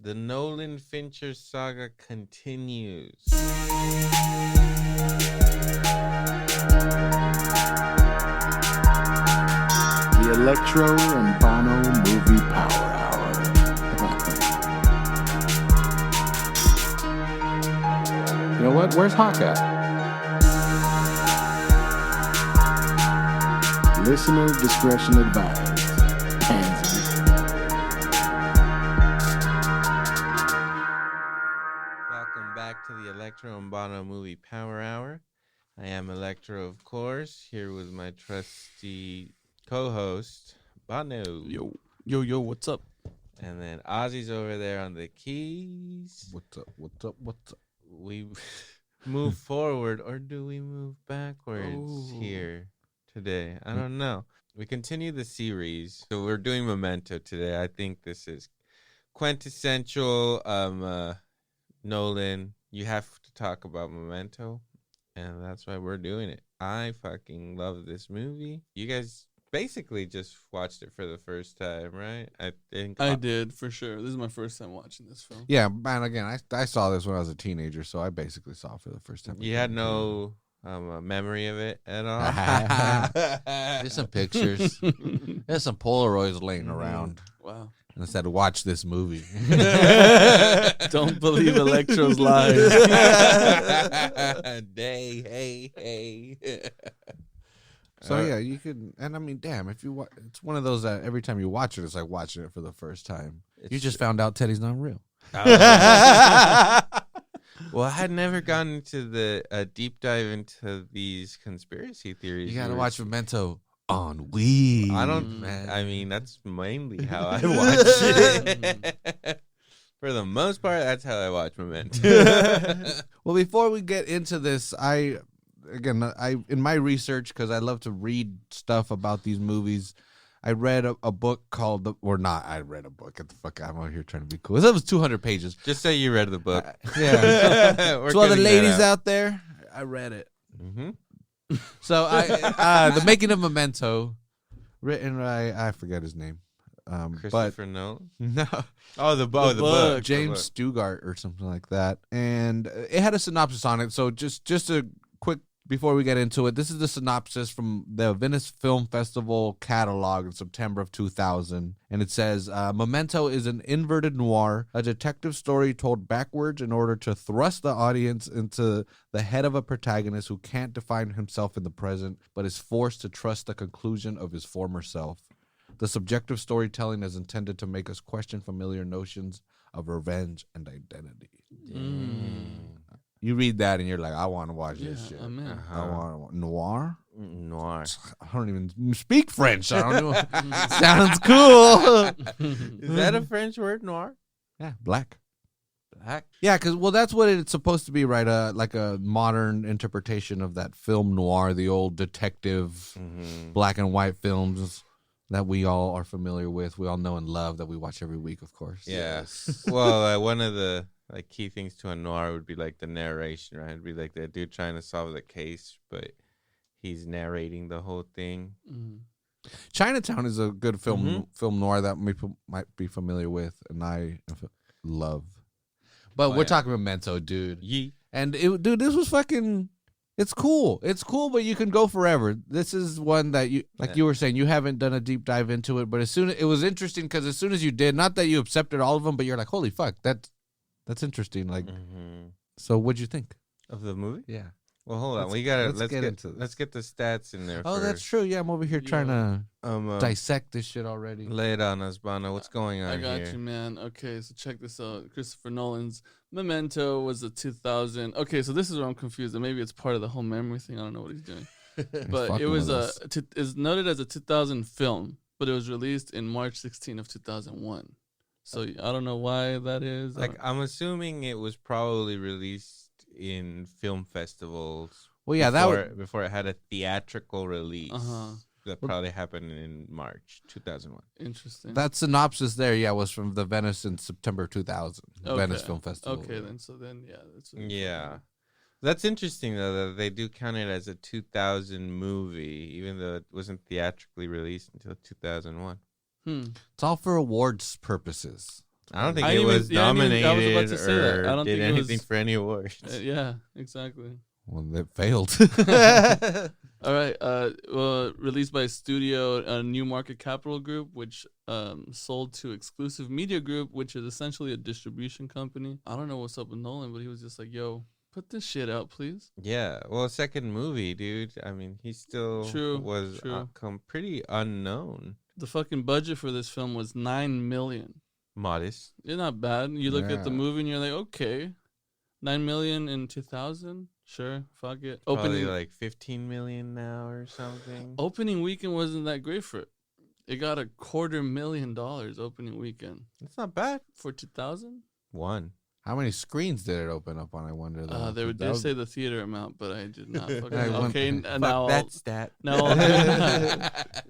The Nolan Fincher saga continues. The Electro and Banno Movie Power Hour. You know what? Where's Hawk at? Listener discretion advised. Pansy. Welcome back to the Electro and Banno Movie Power Hour. I am Electro, of course, here with my trusty co-host, Banno. Yo, what's up? And then Ozzy's over there on the keys. What's up? We move forward, or do we move backwards here today? I don't know. We continue the series. So we're doing Memento today. I think this is quintessential Nolan. You have to talk about Memento, and that's why we're doing it. I fucking love this movie. You guys basically just watched it for the first time, right? I think I did, for sure. This is my first time watching this film. Yeah, man, again, I saw this when I was a teenager, so I basically saw it for the first time. You had no memory of it at all? There's some pictures. There's some Polaroids laying around. Wow. And I said, watch this movie. Don't believe Electro's lies. Hey. So, yeah, you could, and I mean, damn, if you it's one of those that every time you watch it, it's like watching it for the first time. You just found out Teddy's not real. Well, I had never gone into the deep dive into these conspiracy theories. You got to watch Memento on weed. I mean, that's mainly how I watch it. For the most part, that's how I watch Memento. Well, before we get into this, I in my research, because I love to read stuff about these movies, I read a book called I read a book. Get the fuck out! I'm out here trying to be cool. It was 200 pages. Just say you read the book. Yeah. To all the cutting that ladies out. out there, I read it. Mm-hmm. So I the making of Memento, written by I forget his name, Christoper Nolan. no, The book. James Stugart or something like that, and it had a synopsis on it. So just a quick before we get into it, this is the synopsis from the Venice Film Festival catalog in September of 2000, and it says, Memento is an inverted noir, a detective story told backwards in order to thrust the audience into the head of a protagonist who can't define himself in the present, but is forced to trust the conclusion of his former self. The subjective storytelling is intended to make us question familiar notions of revenge and identity. You read that and you're like, I want to watch this shit. I'm in. I want noir. Noir. I don't even speak French. I don't know. Sounds cool. Is that a French word, noir? Yeah, black. Black. Yeah, because that's what it's supposed to be, right? Like a modern interpretation of that film noir, the old detective black and white films that we all are familiar with. We all know and love that we watch every week, of course. Yes. Well, one of the key things to a noir would be like the narration, right? It'd be like the dude trying to solve the case, but he's narrating the whole thing. Chinatown is a good film noir that people might be familiar with, and I love. But we're talking Memento, dude. Yee. And dude, this was fucking. It's cool. It's cool, but you can go forever. This is one that you, like you were saying, you haven't done a deep dive into it, but it was interesting because as soon as you did, not that you accepted all of them, but you're like, holy fuck, that's interesting. Like, so what'd you think Of the movie? Yeah. Well, hold on. Let's get into this. Let's get the stats in there. Oh, first. that's true. Yeah, I'm over here trying to dissect this shit already. Lay it on us, Banno. What's going on I got here? you, man. Okay, so check this out. Christopher Nolan's Memento was a 2000. Okay, so this is where I'm confused. And maybe it's part of the whole memory thing. I don't know what he's doing. But it was is noted as a 2000 film, but it was released in March 16 of 2001. So I don't know why that is. Like, I'm assuming it was probably released in film festivals. Well, yeah, before it had a theatrical release. That probably happened in March 2001. Interesting. That synopsis there, was from the Venice in September 2000. Venice Film Festival. Okay, then, yeah. Yeah. That's interesting, though, that they do count it as a 2000 movie, even though it wasn't theatrically released until 2001. It's all for awards purposes. I don't think I it didn't was even- yeah, I didn't even- I was about nominated to say that. I or don't did think it anything was- for any awards. Yeah, exactly. Well, it failed. All right. Well, released by Studio New Market Capital Group, which sold to Exclusive Media Group, which is essentially a distribution company. I don't know what's up with Nolan, but he was just like, "Yo, put this shit out, please." Yeah, well, second movie, dude. I mean, he still was True. pretty unknown. The fucking budget for this film was $9 million. Modest. It's not bad. You look at the Yeah. movie and you're like, okay, $9 million in 2000. Sure, fuck it. Probably like 15 million now or something. Opening weekend wasn't that great for it. It got $250,000 opening weekend It's not bad. for 2000. One. How many screens did it open up on? I wonder. Though. They That did was- say the theater amount, but I did not. Fucking, I want- okay, Fuck now that stat.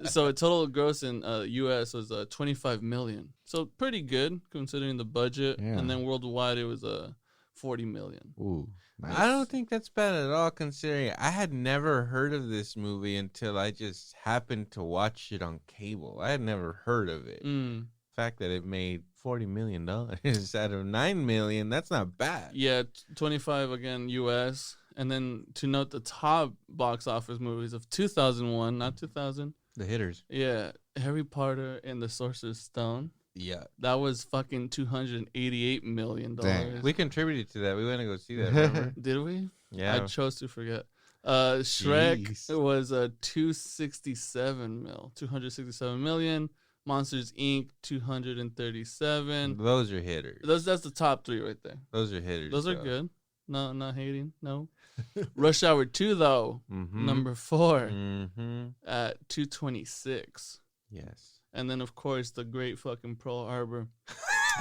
so total gross in U.S. was 25 million. So pretty good considering the budget. Yeah. And then worldwide it was 40 million. Ooh, nice. I don't think that's bad at all, considering I had never heard of this movie until I just happened to watch it on cable. I had never heard of it. Mm. The fact that it made $40 million out of $9 million, that's not bad. Yeah, 25 again U.S. And then to note the top box office movies of 2001, not 2000. The hitters. Yeah, Harry Potter and the Sorcerer's Stone. Yeah. That was fucking $288 million. Dang. We contributed to that. We went to go see that, remember? Did we? Yeah. I chose to forget. Shrek Jeez. was 267 million. Monsters Inc. 237. Those are hitters. That's the top three right there. Those are hitters. Those are though. good. No, not hating. No. Rush Hour 2 though, Mhm. number 4 Mhm. at 226. Yes. And then of course the great fucking Pearl Harbor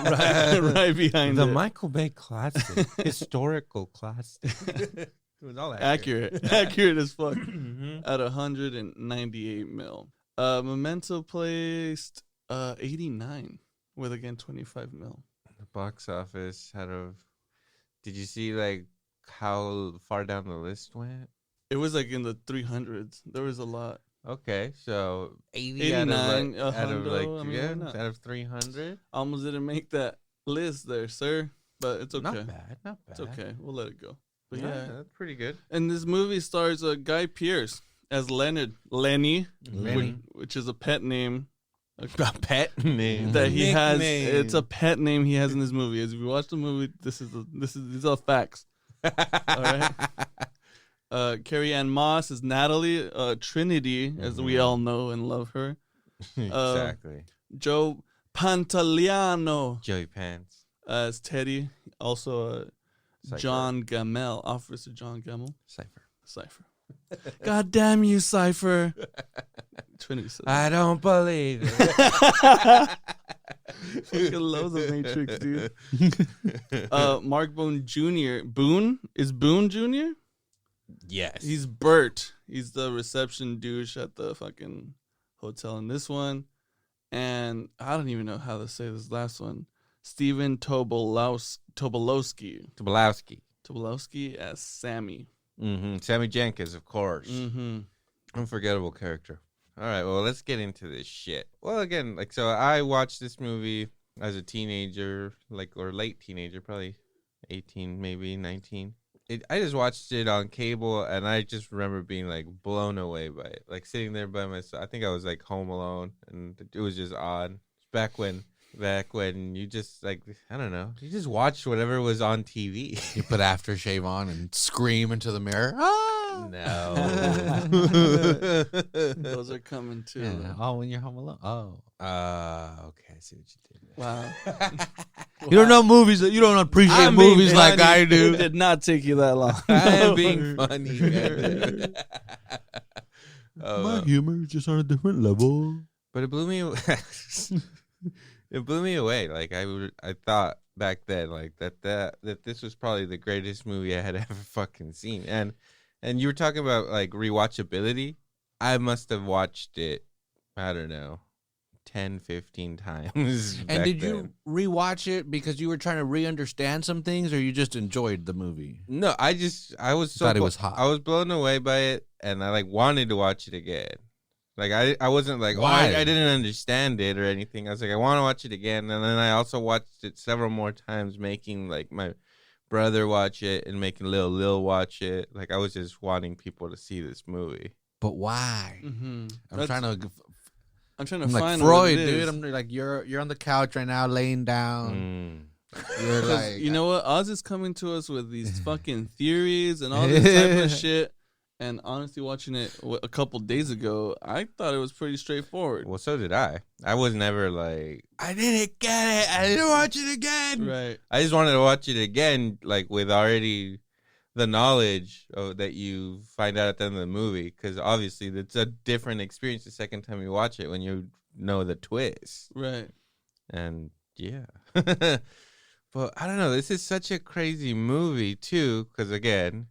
right behind The it. Michael Bay classic, historical classic. It was all accurate as fuck. Mhm. At 198 mil. Memento placed 89 with again 25 mil. The box office had a. Did you see like how far down the list went? It was like in the 300s. There was a lot. Okay, so 80 89, out of like I mean, yeah, why not? out of 300. Almost didn't make that list there, sir. But it's okay. Not bad, not bad. It's okay. We'll let it go. But Yeah, yeah. that's pretty good. And this movie stars Guy Pearce as Lenny, which is a pet name A pet name that he has. Nickname. It's a pet name he has in this movie. As we watch the movie, these are facts. All right. Carrie Ann Moss is Natalie. Trinity, as we all know and love her. Exactly. Joe Pantoliano Joey Pants. as Teddy. Also, Cypher. John Gamel, Officer John Gamel. Cypher. God damn you, Cypher. Trinity says. I don't believe it. Fucking loves the Matrix, dude. Mark Boone Jr. Boone? Is Boone Jr.? Yes. He's Bert. He's the reception douche at the fucking hotel in this one. And I don't even know how to say this last one. Steven Tobolowski as Sammy. Mm-hmm. Sammy Jenkins, of course. Mm-hmm. Unforgettable character. All right, well, let's get into this shit. Well, again, so I watched this movie as a teenager, or late teenager, probably 18, maybe 19. I just watched it on cable, and I just remember being, blown away by it. Sitting there by myself. I think I was, home alone, and it was just odd. Back when you just, I don't know, you just watched whatever was on TV. You put aftershave on and scream into the mirror. Ah! No. Those are coming too. Yeah. Oh, when you're home alone. Oh. Okay, I see what you did. Wow. You don't know movies. You don't appreciate I'm being movies like funny. I It do. did not take you that long. I am being funny, man. My humor is just on a different level. But it blew me away. It blew me away. I thought back then, that this was probably the greatest movie I had ever fucking seen. And you were talking about rewatchability. I must have watched it, I don't know, 10, 15 times. And back did you then. rewatch it because you were trying to re-understand some things, or you just enjoyed the movie? No, I was so Thought it was hot. I was blown away by it, and I wanted to watch it again. Like I wasn't like, Why? I didn't understand it or anything. I was like, I want to watch it again, and then I also watched it several more times, making like my brother watch it and making Lil watch it. Like I was just wanting people to see this movie. But why? Mm-hmm. I'm trying to I'm like find Freud, what it dude. is. I'm like you're on the couch right now, laying down. You're 'Cause like, you know what? Oz is coming to us with these fucking theories and all this type of shit. And honestly, watching it a couple days ago, I thought it was pretty straightforward. Well, so did I. I was never like, I didn't get it. I didn't watch it again. Right. I just wanted to watch it again, like with already the knowledge that you find out at the end of the movie, because obviously it's a different experience the second time you watch it when you know the twist. Right. And yeah. But I don't know. This is such a crazy movie, too, because again,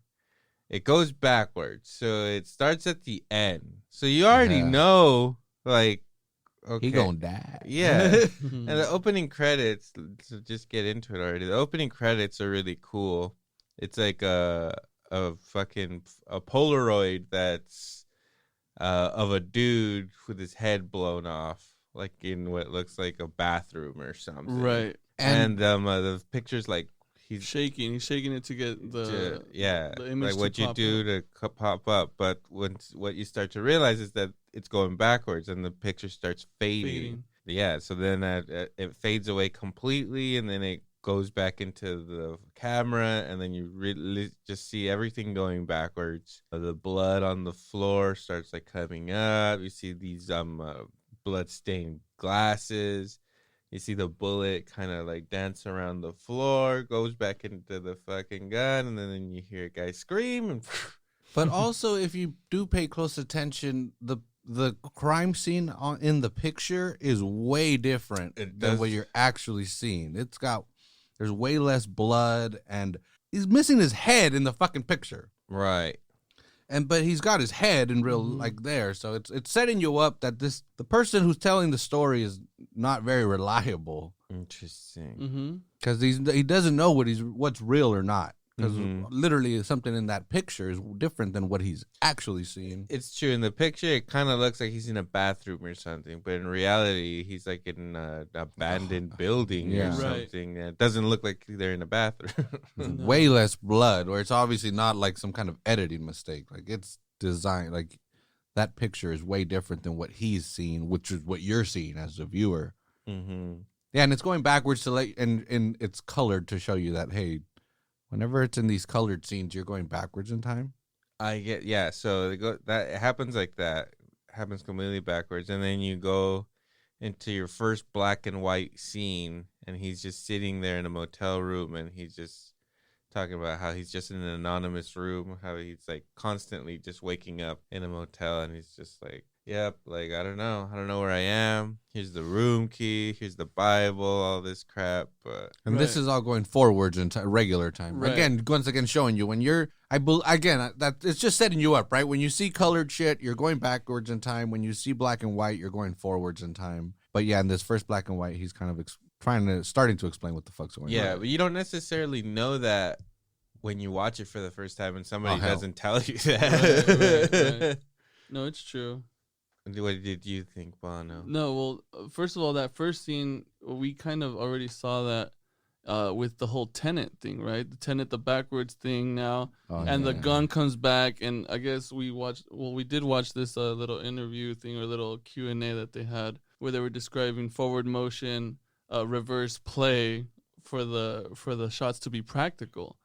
it goes backwards. So it starts at the end. So you already know, like, okay. he gonna die. Yeah. And the opening credits, so just get into it already. The opening credits are really cool. It's like a Polaroid that's of a dude with his head blown off, like in what looks like a bathroom or something. Right. And the picture's like he's shaking. He's shaking it to get the image like what to you pop do up. to pop up. But what you start to realize is that it's going backwards and the picture starts fading. Yeah, so then it fades away completely, and then it goes back into the camera, and then you really just see everything going backwards. The blood on the floor starts like coming up. You see these blood-stained glasses. You see the bullet kind of like dance around the floor, goes back into the fucking gun, and then you hear a guy scream. And But also, if you do pay close attention, the crime scene in the picture is way different than what you're actually seeing. There's way less blood, and he's missing his head in the fucking picture. Right. But he's got his head in real like there, so it's setting you up that the person who's telling the story is not very reliable. Interesting. Because he doesn't know what's real or not. Because literally something in that picture is different than what he's actually seeing. It's true. In the picture, it kind of looks like he's in a bathroom or something, but in reality, he's like in an abandoned building or something. It doesn't look like they're in a bathroom. Way less blood, or it's obviously not like some kind of editing mistake. Like it's designed, like that picture is way different than what he's seeing, which is what you're seeing as a viewer. Mm-hmm. Yeah, and it's going backwards to and it's colored to show you that, hey, whenever it's in these colored scenes, you're going backwards in time. So it happens like that. It happens completely backwards, and then you go into your first black and white scene, and he's just sitting there in a motel room, and he's just talking about how he's just in an anonymous room, how he's like constantly just waking up in a motel, and he's just like, yep, like I don't know where I am. Here's the room key, here's the Bible, all this crap. And this is all going forwards in regular time. Right. Again, once again, showing you when you're, that it's just setting you up, right? When you see colored shit, you're going backwards in time. When you see black and white, you're going forwards in time. But yeah, in this first black and white, he's kind of starting to explain what the fuck's going on. Yeah, but you don't necessarily know that when you watch it for the first time, and somebody doesn't tell you that. Right. No, it's true. What did you think, Banno? No, well, first of all, that first scene, we kind of already saw that with the whole Tenet thing, right? The backwards thing now. The gun comes back, and I guess we did watch this little interview thing or little Q&A that they had where they were describing forward motion, reverse play for the shots to be practical.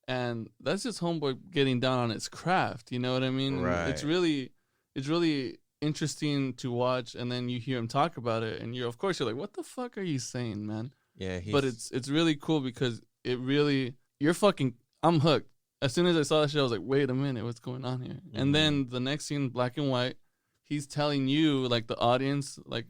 And that's just Homeboy getting down on his craft, you know what I mean? Right. It's really interesting to watch, and then you hear him talk about it, and you're like, what the fuck are you saying, man? Yeah, but it's really cool because I'm hooked. As soon as I saw that shit, I was like, wait a minute, what's going on here? Mm-hmm. And then the next scene, black and white, he's telling you, like the audience, like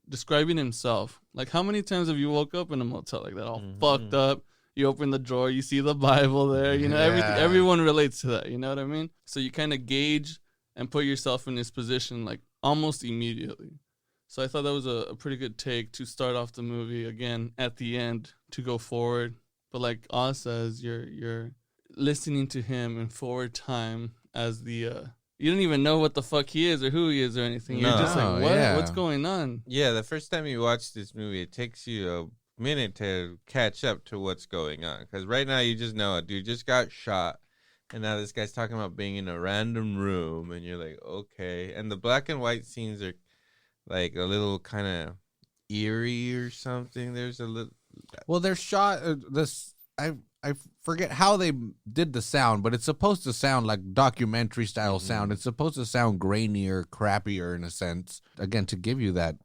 describing himself. Like, how many times have you woke up in a motel like that, all fucked up? You open the drawer, you see the Bible there, you know, everyone relates to that, you know what I mean? So you kind of gauge and put yourself in his position like almost immediately. So I thought that was a pretty good take to start off the movie again at the end to go forward. But like Oz says, you're listening to him in forward time as the you don't even know what the fuck he is or who he is or anything. You're just No, like, what? yeah. What's going on? Yeah, the first time you watch this movie, it takes you a minute to catch up to what's going on. Because right now you just know a dude just got shot. And now this guy's talking about being in a random room. And you're like, okay. And the black and white scenes are like a little kind of eerie or something. There's a little... Well, they're shot. I forget how they did the sound, but it's supposed to sound like documentary style sound. It's supposed to sound grainier, crappier in a sense. Again, to give you that,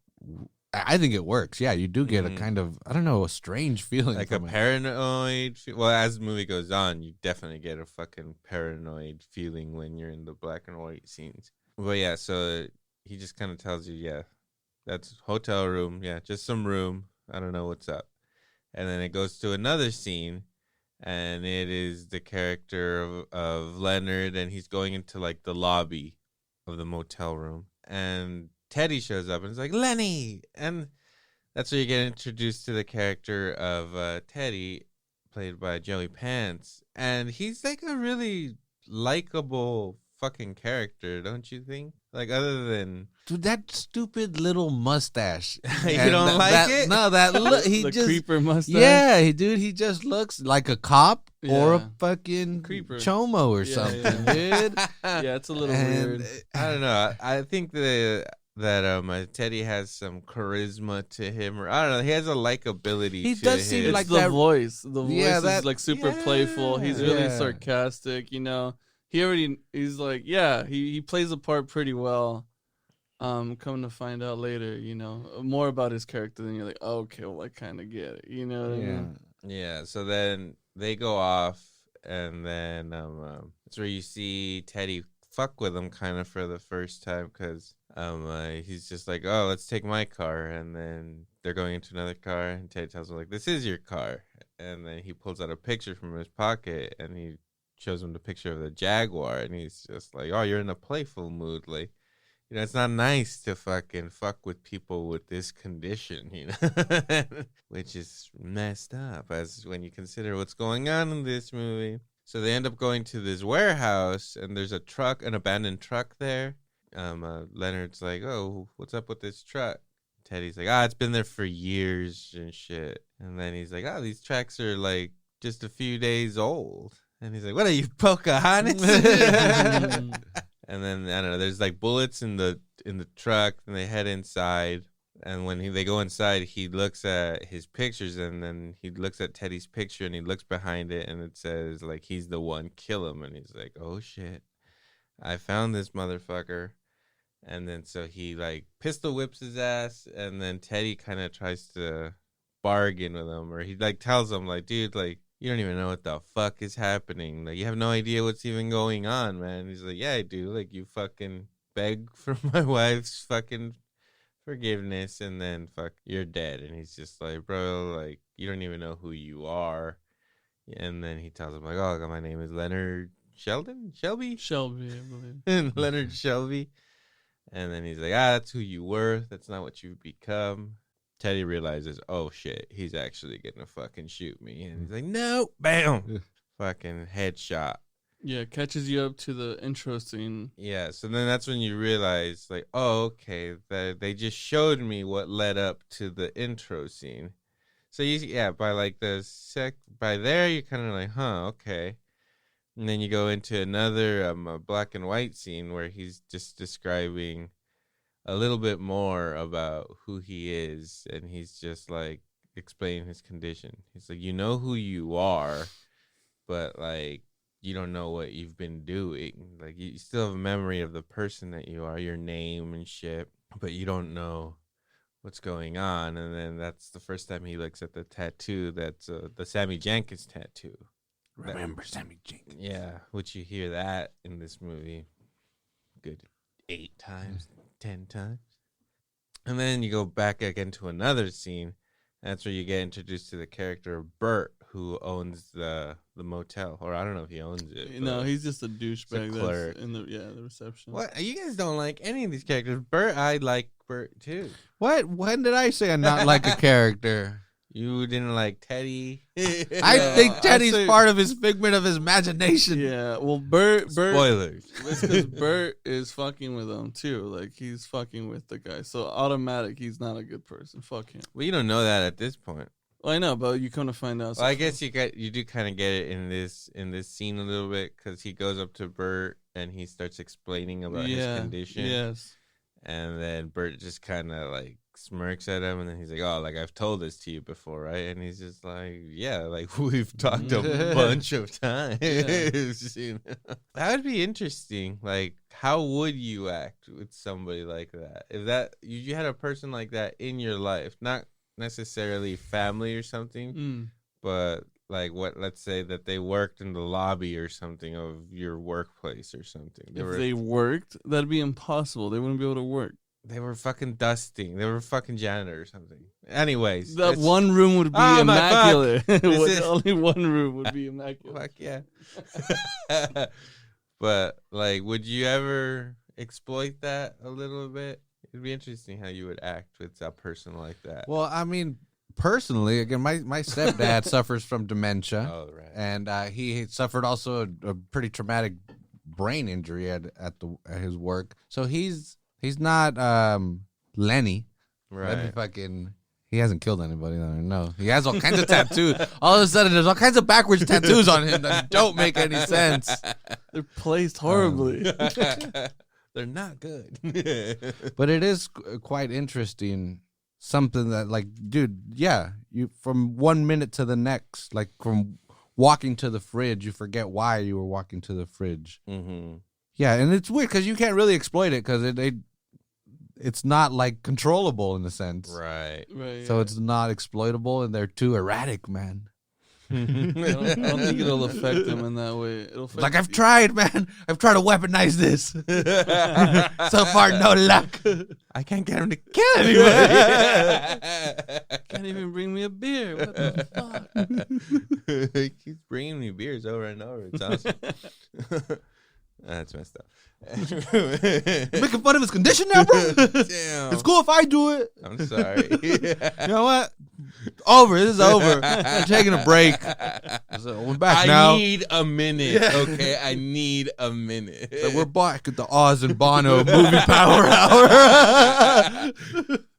I think it works. Yeah, you do get a kind of, I don't know, a strange feeling. Like a paranoid... Well, as the movie goes on, you definitely get a fucking paranoid feeling when you're in the black and white scenes. But yeah, so he just kind of tells you, yeah, that's hotel room. Yeah, just some room. I don't know what's up. And then it goes to another scene. And it is the character of Leonard, and he's going into like the lobby of the motel room. And Teddy shows up and is like, Lenny! And that's where you get introduced to the character of Teddy, played by Joey Pants. And he's like a really likable fucking character, don't you think? Like, other than... Dude, that stupid little mustache. You don't like it? No, he the just... creeper mustache. Yeah, dude, he just looks like a cop or a Yeah. fucking Creeper. chomo or something, dude. Yeah, it's a little And, weird. I don't know. I think that Teddy has some charisma to him, or I don't know. He has a likability. He to does him. seem It's like the that- voice. The voice Yeah, is that- like super playful. He's Yeah. really Yeah. sarcastic, you know. He's like, yeah, he plays the part pretty well. Come to find out later, you know, more about his character, then you're like, oh, okay, well, I kind of get it, you know what I mean? Yeah. So then they go off, and then it's where you see Teddy fuck with him kind of for the first time, because he's just like, oh, let's take my car, and then they're going into another car, and Teddy tells him like, this is your car, and then he pulls out a picture from his pocket, and he shows him the picture of the Jaguar, and he's just like, oh, you're in a playful mood, like, you know, it's not nice to fucking fuck with people with this condition, you know, which is messed up as when you consider what's going on in this movie. So they end up going to this warehouse, and there's an abandoned truck there. Leonard's like, oh, what's up with this truck? Teddy's like, it's been there for years and shit. And then he's like, these tracks are like just a few days old. And he's like, what are you, Pocahontas? And then, I don't know, there's like bullets in the truck, and they head inside. And when they go inside, he looks at his pictures, and then he looks at Teddy's picture, and he looks behind it, and it says, like, he's the one, kill him. And he's like, oh, shit, I found this motherfucker. And then so he, like, pistol whips his ass, and then Teddy kind of tries to bargain with him, or he, like, tells him, like, dude, like, you don't even know what the fuck is happening. Like, you have no idea what's even going on, man. He's like, yeah, I do. Like, you fucking beg for my wife's fucking forgiveness, and then fuck, you're dead. And he's just like, bro, like, you don't even know who you are. And then he tells him, like, oh, my name is Leonard Shelby, Shelby, I believe. and Leonard Shelby. And then he's like, that's who you were. That's not what you've become. Teddy realizes, oh shit, he's actually gonna fucking shoot me. And he's like, no, bam, fucking headshot. Yeah, catches you up to the intro scene. Yeah, so then that's when you realize, like, oh, okay, they just showed me what led up to the intro scene. So by there you're kind of like, huh, okay. And then you go into another black and white scene where he's just describing a little bit more about who he is, and he's just like explaining his condition. He's like, you know who you are, but like you don't know what you've been doing. Like you still have a memory of the person that you are, your name and shit, but you don't know what's going on. And then that's the first time he looks at the tattoo that's the Sammy Jenkins tattoo. Remember Sammy Jenkins. Yeah, which you hear that in this movie good 8 times, 10 times. And then you go back again to another scene. That's where you get introduced to the character of Bert, who owns the motel. Or I don't know if he owns it. No, he's just a douchebag clerk. that's in the reception. What? You guys don't like any of these characters. Bert, I like Bert too. What? When did I say I'm not like a character? You didn't like Teddy. I think Teddy's part of his figment of his imagination. Yeah, well, Bert. Spoilers. It's because Bert is fucking with him too. Like he's fucking with the guy, so automatic he's not a good person. Fuck him. Well, you don't know that at this point. Well, I know, but you come to find out. Well, I guess you do kind of get it in this scene a little bit because he goes up to Bert and he starts explaining about his condition. Yes. And then Bert just kind of like smirks at him, and then he's like, "Oh, like I've told this to you before, right?" And he's just like, "Yeah, like we've talked a bunch of times." You know? That would be interesting. Like, how would you act with somebody like that? If that you had a person like that in your life, not necessarily family or something, but like let's say that they worked in the lobby or something of your workplace or something. They worked, that'd be impossible. They wouldn't be able to work. They were fucking dusting. They were fucking janitor or something. Anyways, that one room would be immaculate. Only one room would be immaculate. Fuck yeah. But like, would you ever exploit that a little bit? It'd be interesting how you would act with a person like that. Well, I mean, personally, again, my stepdad suffers from dementia, and he suffered also a pretty traumatic brain injury at his work. So he's not Lenny, right? He hasn't killed anybody. No, he has all kinds of tattoos. All of a sudden, there's all kinds of backwards tattoos on him that don't make any sense. They're placed horribly. They're not good. But it is quite interesting. Something that, like, dude, yeah, you from 1 minute to the next, like from walking to the fridge, you forget why you were walking to the fridge. Mm-hmm. Yeah, and it's weird because you can't really exploit it because it's not like controllable in a sense, right? So it's not exploitable, and they're too erratic, man. I don't think it'll affect them in that way. It'll affect I've tried, man. I've tried to weaponize this. So far, no luck. I can't get him to kill anybody. Can't even bring me a beer. What the fuck? He keeps bringing me beers over and over. It's awesome. That's messed up. Making fun of his condition now, bro? Damn. It's cool if I do it. I'm sorry. You know what? Over. This is over. I'm taking a break. So we're back now. I need a minute, okay? I need a minute. So we're back at the Oz and Banno movie power hour.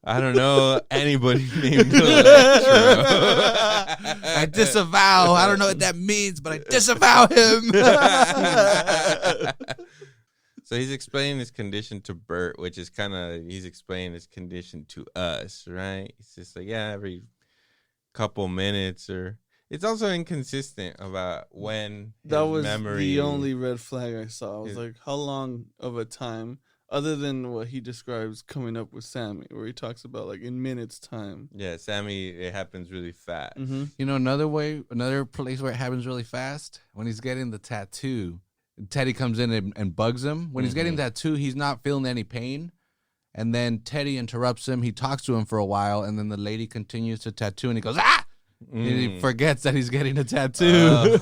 I don't know anybody named Electro. I disavow. I don't know what that means, but I disavow him. So he's explaining his condition to Bert, which is he's explaining his condition to us, right? He's just like, yeah, every couple minutes, or it's also inconsistent about when that was memory. The only red flag I saw. I was like, how long of a time, other than what he describes coming up with Sammy, where he talks about like in minutes time. Yeah, Sammy, it happens really fast. Mm-hmm. You know, another place where it happens really fast, when he's getting the tattoo. Teddy comes in and bugs him. When he's getting that tattoo, he's not feeling any pain. And then Teddy interrupts him. He talks to him for a while, and then the lady continues to tattoo, and he goes, ah! And he forgets that he's getting a tattoo.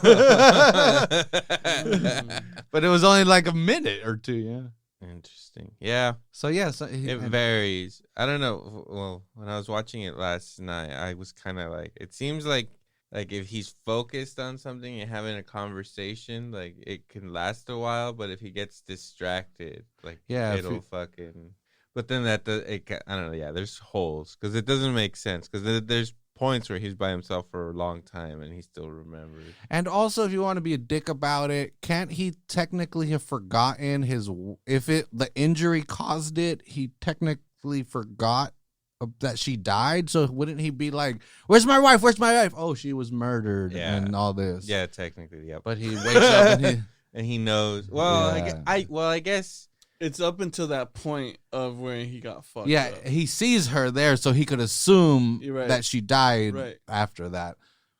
But it was only like a minute or two, yeah. Interesting. Yeah. So, yeah. It varies. I don't know. Well, when I was watching it last night, I was kind of like, it seems like if he's focused on something and having a conversation, like it can last a while. But if he gets distracted, like it'll fucking. But then I don't know. Yeah, there's holes because it doesn't make sense because there's points where he's by himself for a long time and he still remembers. And also, if you want to be a dick about it, can't he technically have forgotten the injury caused it? He technically forgot that she died, so wouldn't he be like, where's my wife? Oh, she was murdered and all this. Yeah, technically, yeah. But he wakes up and he knows. Well, yeah. I guess it's up until that point of where he got fucked up. He sees her there, so he could assume that she died after that.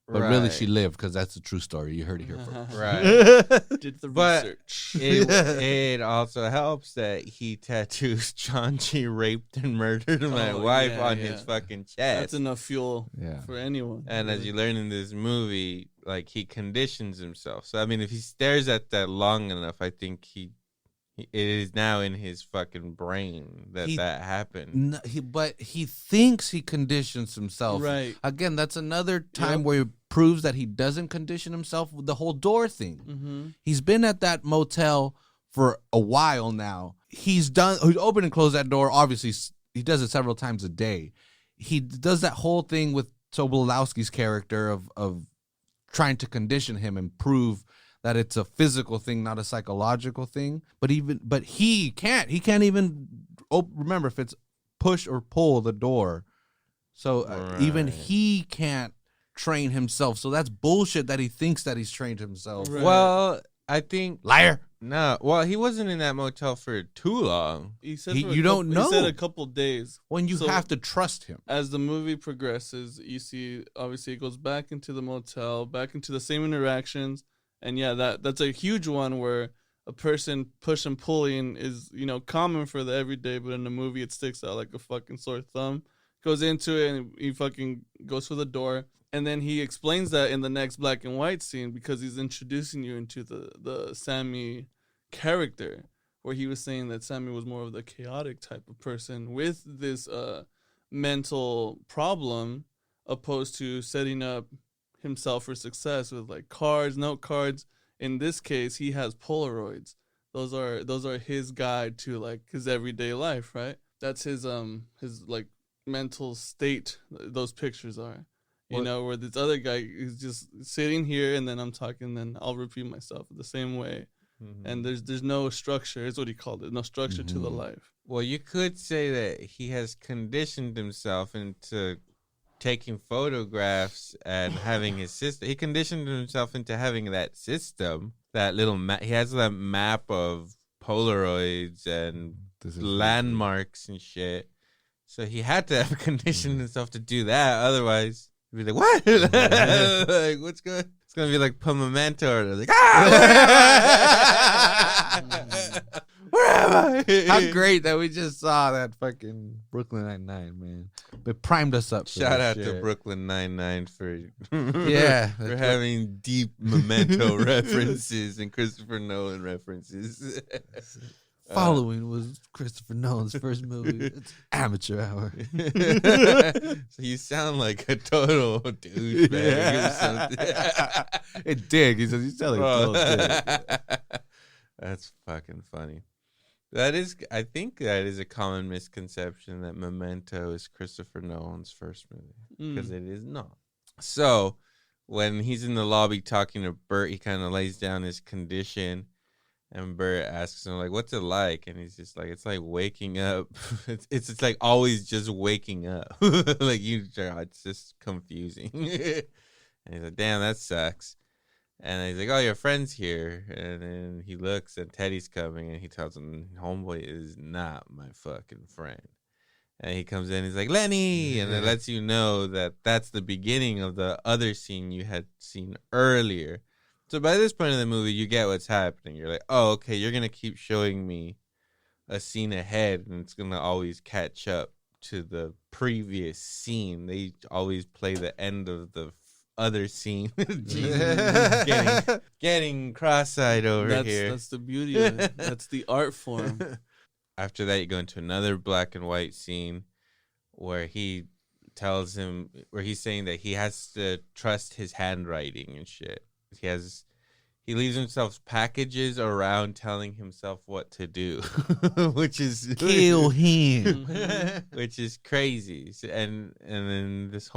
But really, she lived, because that's the true story. You heard it here first. Right. Did the research. It also helps that he tattoos John G. raped and murdered my wife on his fucking chest. That's enough fuel for anyone. And as you learn in this movie, like, he conditions himself. So, I mean, if he stares at that long enough, I think he It is now in his fucking brain that happened. But he thinks he conditions himself. Right. Again, that's another time where he proves that he doesn't condition himself with the whole door thing. Mm-hmm. He's been at that motel for a while now. He's opened and closed that door. Obviously, he does it several times a day. He does that whole thing with Tobolowsky's character of trying to condition him and prove that it's a physical thing, not a psychological thing. But he can't even remember if it's push or pull the door. So even he can't train himself. So that's bullshit that he thinks that he's trained himself. Right. Well, I think Liar. No, well, he wasn't in that motel for too long. He said You don't know. He said a couple days. When you So- have to trust him. As the movie progresses, you see obviously it goes back into the motel, back into the same interactions, and that's a huge one where a person push and pulling is common for the everyday, but in the movie it sticks out like a fucking sore thumb. Goes into it and he fucking goes for the door, and then he explains that in the next black and white scene because he's introducing you into the Sammy character, where he was saying that Sammy was more of the chaotic type of person with this mental problem, opposed to setting up himself for success with like note cards. In this case, he has Polaroids. Those are his guide to like his everyday life, right? That's his like mental state. Those pictures are, where this other guy is just sitting here and then I'm talking, then I'll repeat myself the same way. Mm-hmm. And there's no structure, is what he called it. No structure to the life. Well, you could say that he has conditioned himself into taking photographs and having his system. He conditioned himself into having that system, that little he has that map of Polaroids and landmarks and shit. So he had to have conditioned himself to do that. Otherwise, he'd be like, what? Like, what's going? It's going to be like Memento, or like, where am I? How great that we just saw that fucking Brooklyn Nine-Nine, man. It primed us up. Shout out to Brooklyn Nine-Nine for for having deep Memento references and Christopher Nolan references. Following was Christopher Nolan's first movie. It's Amateur Hour. So you sound like a total douchebag or something. It did. He says, you sound like a total dick. That's fucking funny. I think that is a common misconception that Memento is Christopher Nolan's first movie, because it is not. So when he's in the lobby talking to Bert, he kind of lays down his condition, and Bert asks him like, "What's it like?" And he's just like, "It's like waking up. it's like always just waking up. Like it's just confusing." And he's like, "Damn, that sucks." And he's like, "Oh, your friend's here." And then he looks and Teddy's coming, and he tells him, "Homeboy is not my fucking friend." And he comes in, he's like, "Lenny!" And it lets you know that that's the beginning of the other scene you had seen earlier. So by this point in the movie, you get what's happening. You're like, oh, okay, you're going to keep showing me a scene ahead, and it's going to always catch up to the previous scene. They always play the end of the other scene. getting cross-eyed over here. That's the beauty of it. That's the art form. After that, you go into another black and white scene where he tells him, where he's saying that he has to trust his handwriting and shit. He leaves himself packages around telling himself what to do, which is kill him, which is crazy. And then is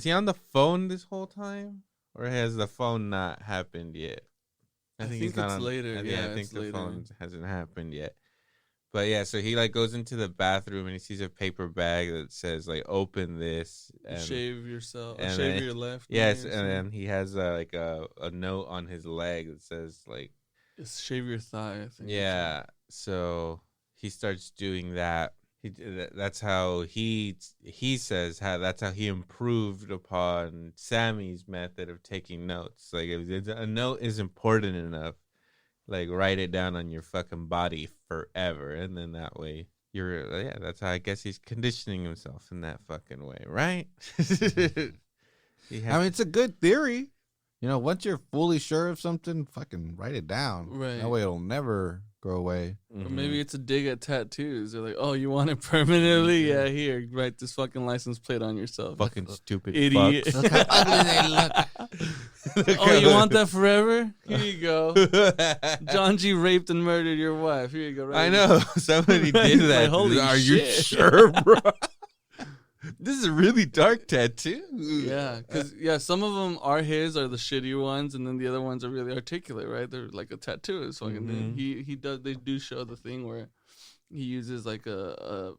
he on the phone this whole time, or has the phone not happened yet? I think he's not it's later. I think the phone hasn't happened yet. But yeah, so he like goes into the bathroom and he sees a paper bag that says like, "Open this and shave yourself, and shave then, your left." Yes, and then he has like a note on his leg that says like, "Just shave your thigh." I think. Yeah, so he starts doing that. That's how he says that's how he improved upon Sammy's method of taking notes. Like if a note is important enough, like write it down on your fucking body forever, and then that way that's how I guess he's conditioning himself in that fucking way, right? I mean, it's a good theory. Once you're fully sure of something, fucking write it down. Right. That way it'll never grow away. Or maybe it's a dig at tattoos. They're like, oh, you want it permanently? Yeah, here, write this fucking license plate on yourself. Fucking stupid Idiot. fucks. Look how ugly they look. Oh, you want that forever? Here you go. John G. raped and murdered your wife. Here you go. Right I know. Somebody did that. Like, holy Are you shit. sure, bro? This is a really dark tattoo. Yeah, because some of them are the shitty ones, and then the other ones are really articulate, right? They're like a tattooist fucking thing. He does. They do show the thing where he uses like a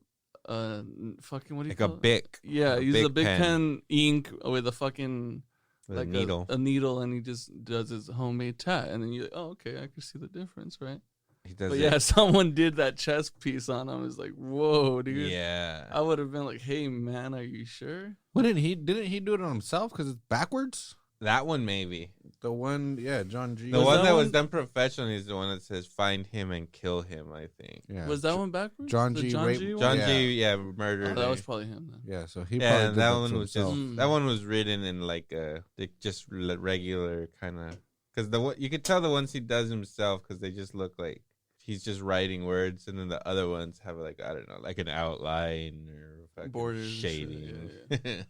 fucking what do you Like call a it? bic. Yeah, he uses a big pen ink with a fucking With like a needle. a needle, and he just does his homemade tat, and then you're like, oh, okay, I can see the difference, right? He does But it. yeah, someone did that chest piece on him. It's like, whoa, dude. Yeah. I would have been like, hey, man, are you sure? Didn't he do it on himself because it's backwards? That one maybe. The one, yeah, John G. The Was one that that was one- done professionally is the one that says "find him and kill him." I think. Yeah. Was that one backwards? John The G. John rape- G. one? John Yeah. G. Yeah, murdered. Oh, that was probably him then. Yeah, so he yeah, probably and did that to one was himself. just that one was written in like regular kind of because you could tell the ones he does himself because they just look like he's just writing words, and then the other ones have like I don't know, like an outline or fucking Borders and shit, shading.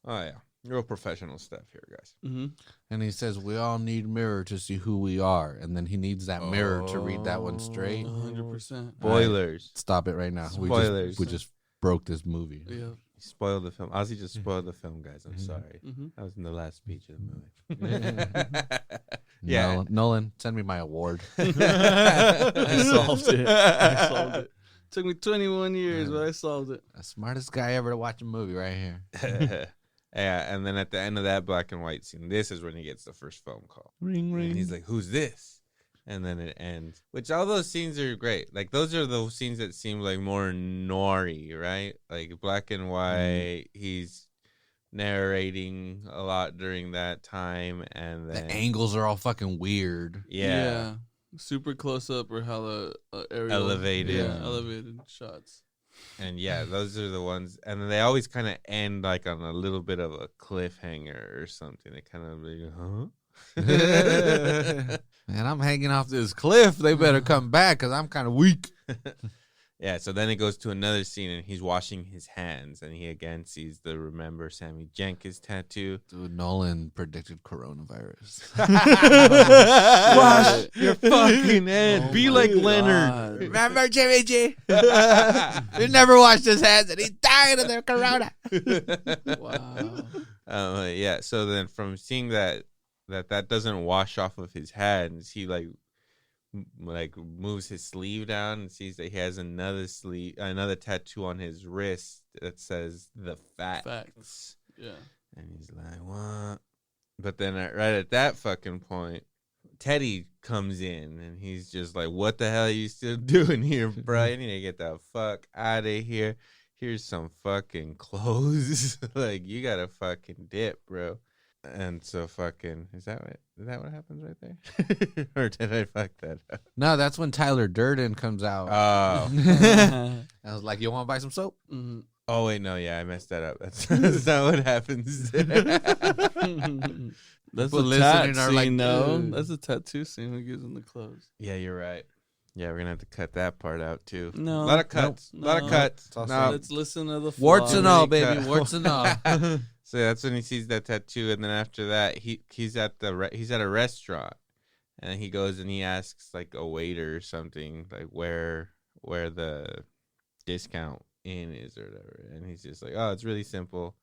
Oh yeah, real professional stuff here, guys. Mm-hmm. And he says we all need mirror to see who we are, and then he needs that mirror to read that one straight. 100%. Spoilers. Stop it right now. Spoilers. We just broke this movie. Yeah. Spoiled the film. Ozzy just spoiled the film, guys. I'm sorry. Mm-hmm. That was in the last speech of the movie. Yeah. Nolan, send me my award. I solved it. Took me 21 years, but I solved it. The smartest guy ever to watch a movie right here. Yeah, and then at the end of that black and white scene, this is when he gets the first phone call. Ring, ring. And he's like, "Who's this?" And then it ends. Which all those scenes are great. Like those are the scenes that seem like more noir-y, right? Like black and white. He's narrating a lot during that time, and then The angles are all fucking weird. yeah. Super close up or hella aerial. Elevated. Yeah, elevated shots. And yeah, those are the ones, and then they always kind of end like on a little bit of a cliffhanger or something. They kind of like, huh? Man, I'm hanging off this cliff. They better come back because I'm kind of weak. Yeah, so then it goes to another scene, and he's washing his hands, and he again sees the Remember Sammy Jenkins tattoo. Dude, Nolan predicted coronavirus. Wash your fucking head. Oh Be my like God. Leonard. Remember Jimmy G? He never washed his hands and he died of the corona. Wow. Yeah, so then from seeing that doesn't wash off of his hands, he like moves his sleeve down and sees that he has another tattoo on his wrist that says the facts. Yeah. And he's like, what? But then right at that fucking point, Teddy comes in and he's just like, what the hell are you still doing here, bro? You need to get the fuck out of here. Here's some fucking clothes. Like, you gotta fucking dip, bro. And so fucking, is that what happens right there? Or did I fuck that up? No, that's when Tyler Durden comes out. Oh. I was like, you want to buy some soap? Mm-hmm. Oh, wait, no, yeah, I messed that up. That's not what happens. That's People a tat listening are scene, like, no. "Dude." That's a tattoo scene when he gives him the clothes. Yeah, you're right. Yeah, we're gonna have to cut that part out too. No. A lot of cuts. Nope. A lot of No. cuts. It's also- No. Let's listen to the Warts flaw. and all, Really baby. cut. Warts and all. So that's when he sees that tattoo, and then after that, he's at a restaurant, and he goes and he asks like a waiter or something like where the discount inn is or whatever, and he's just like, oh, it's really simple.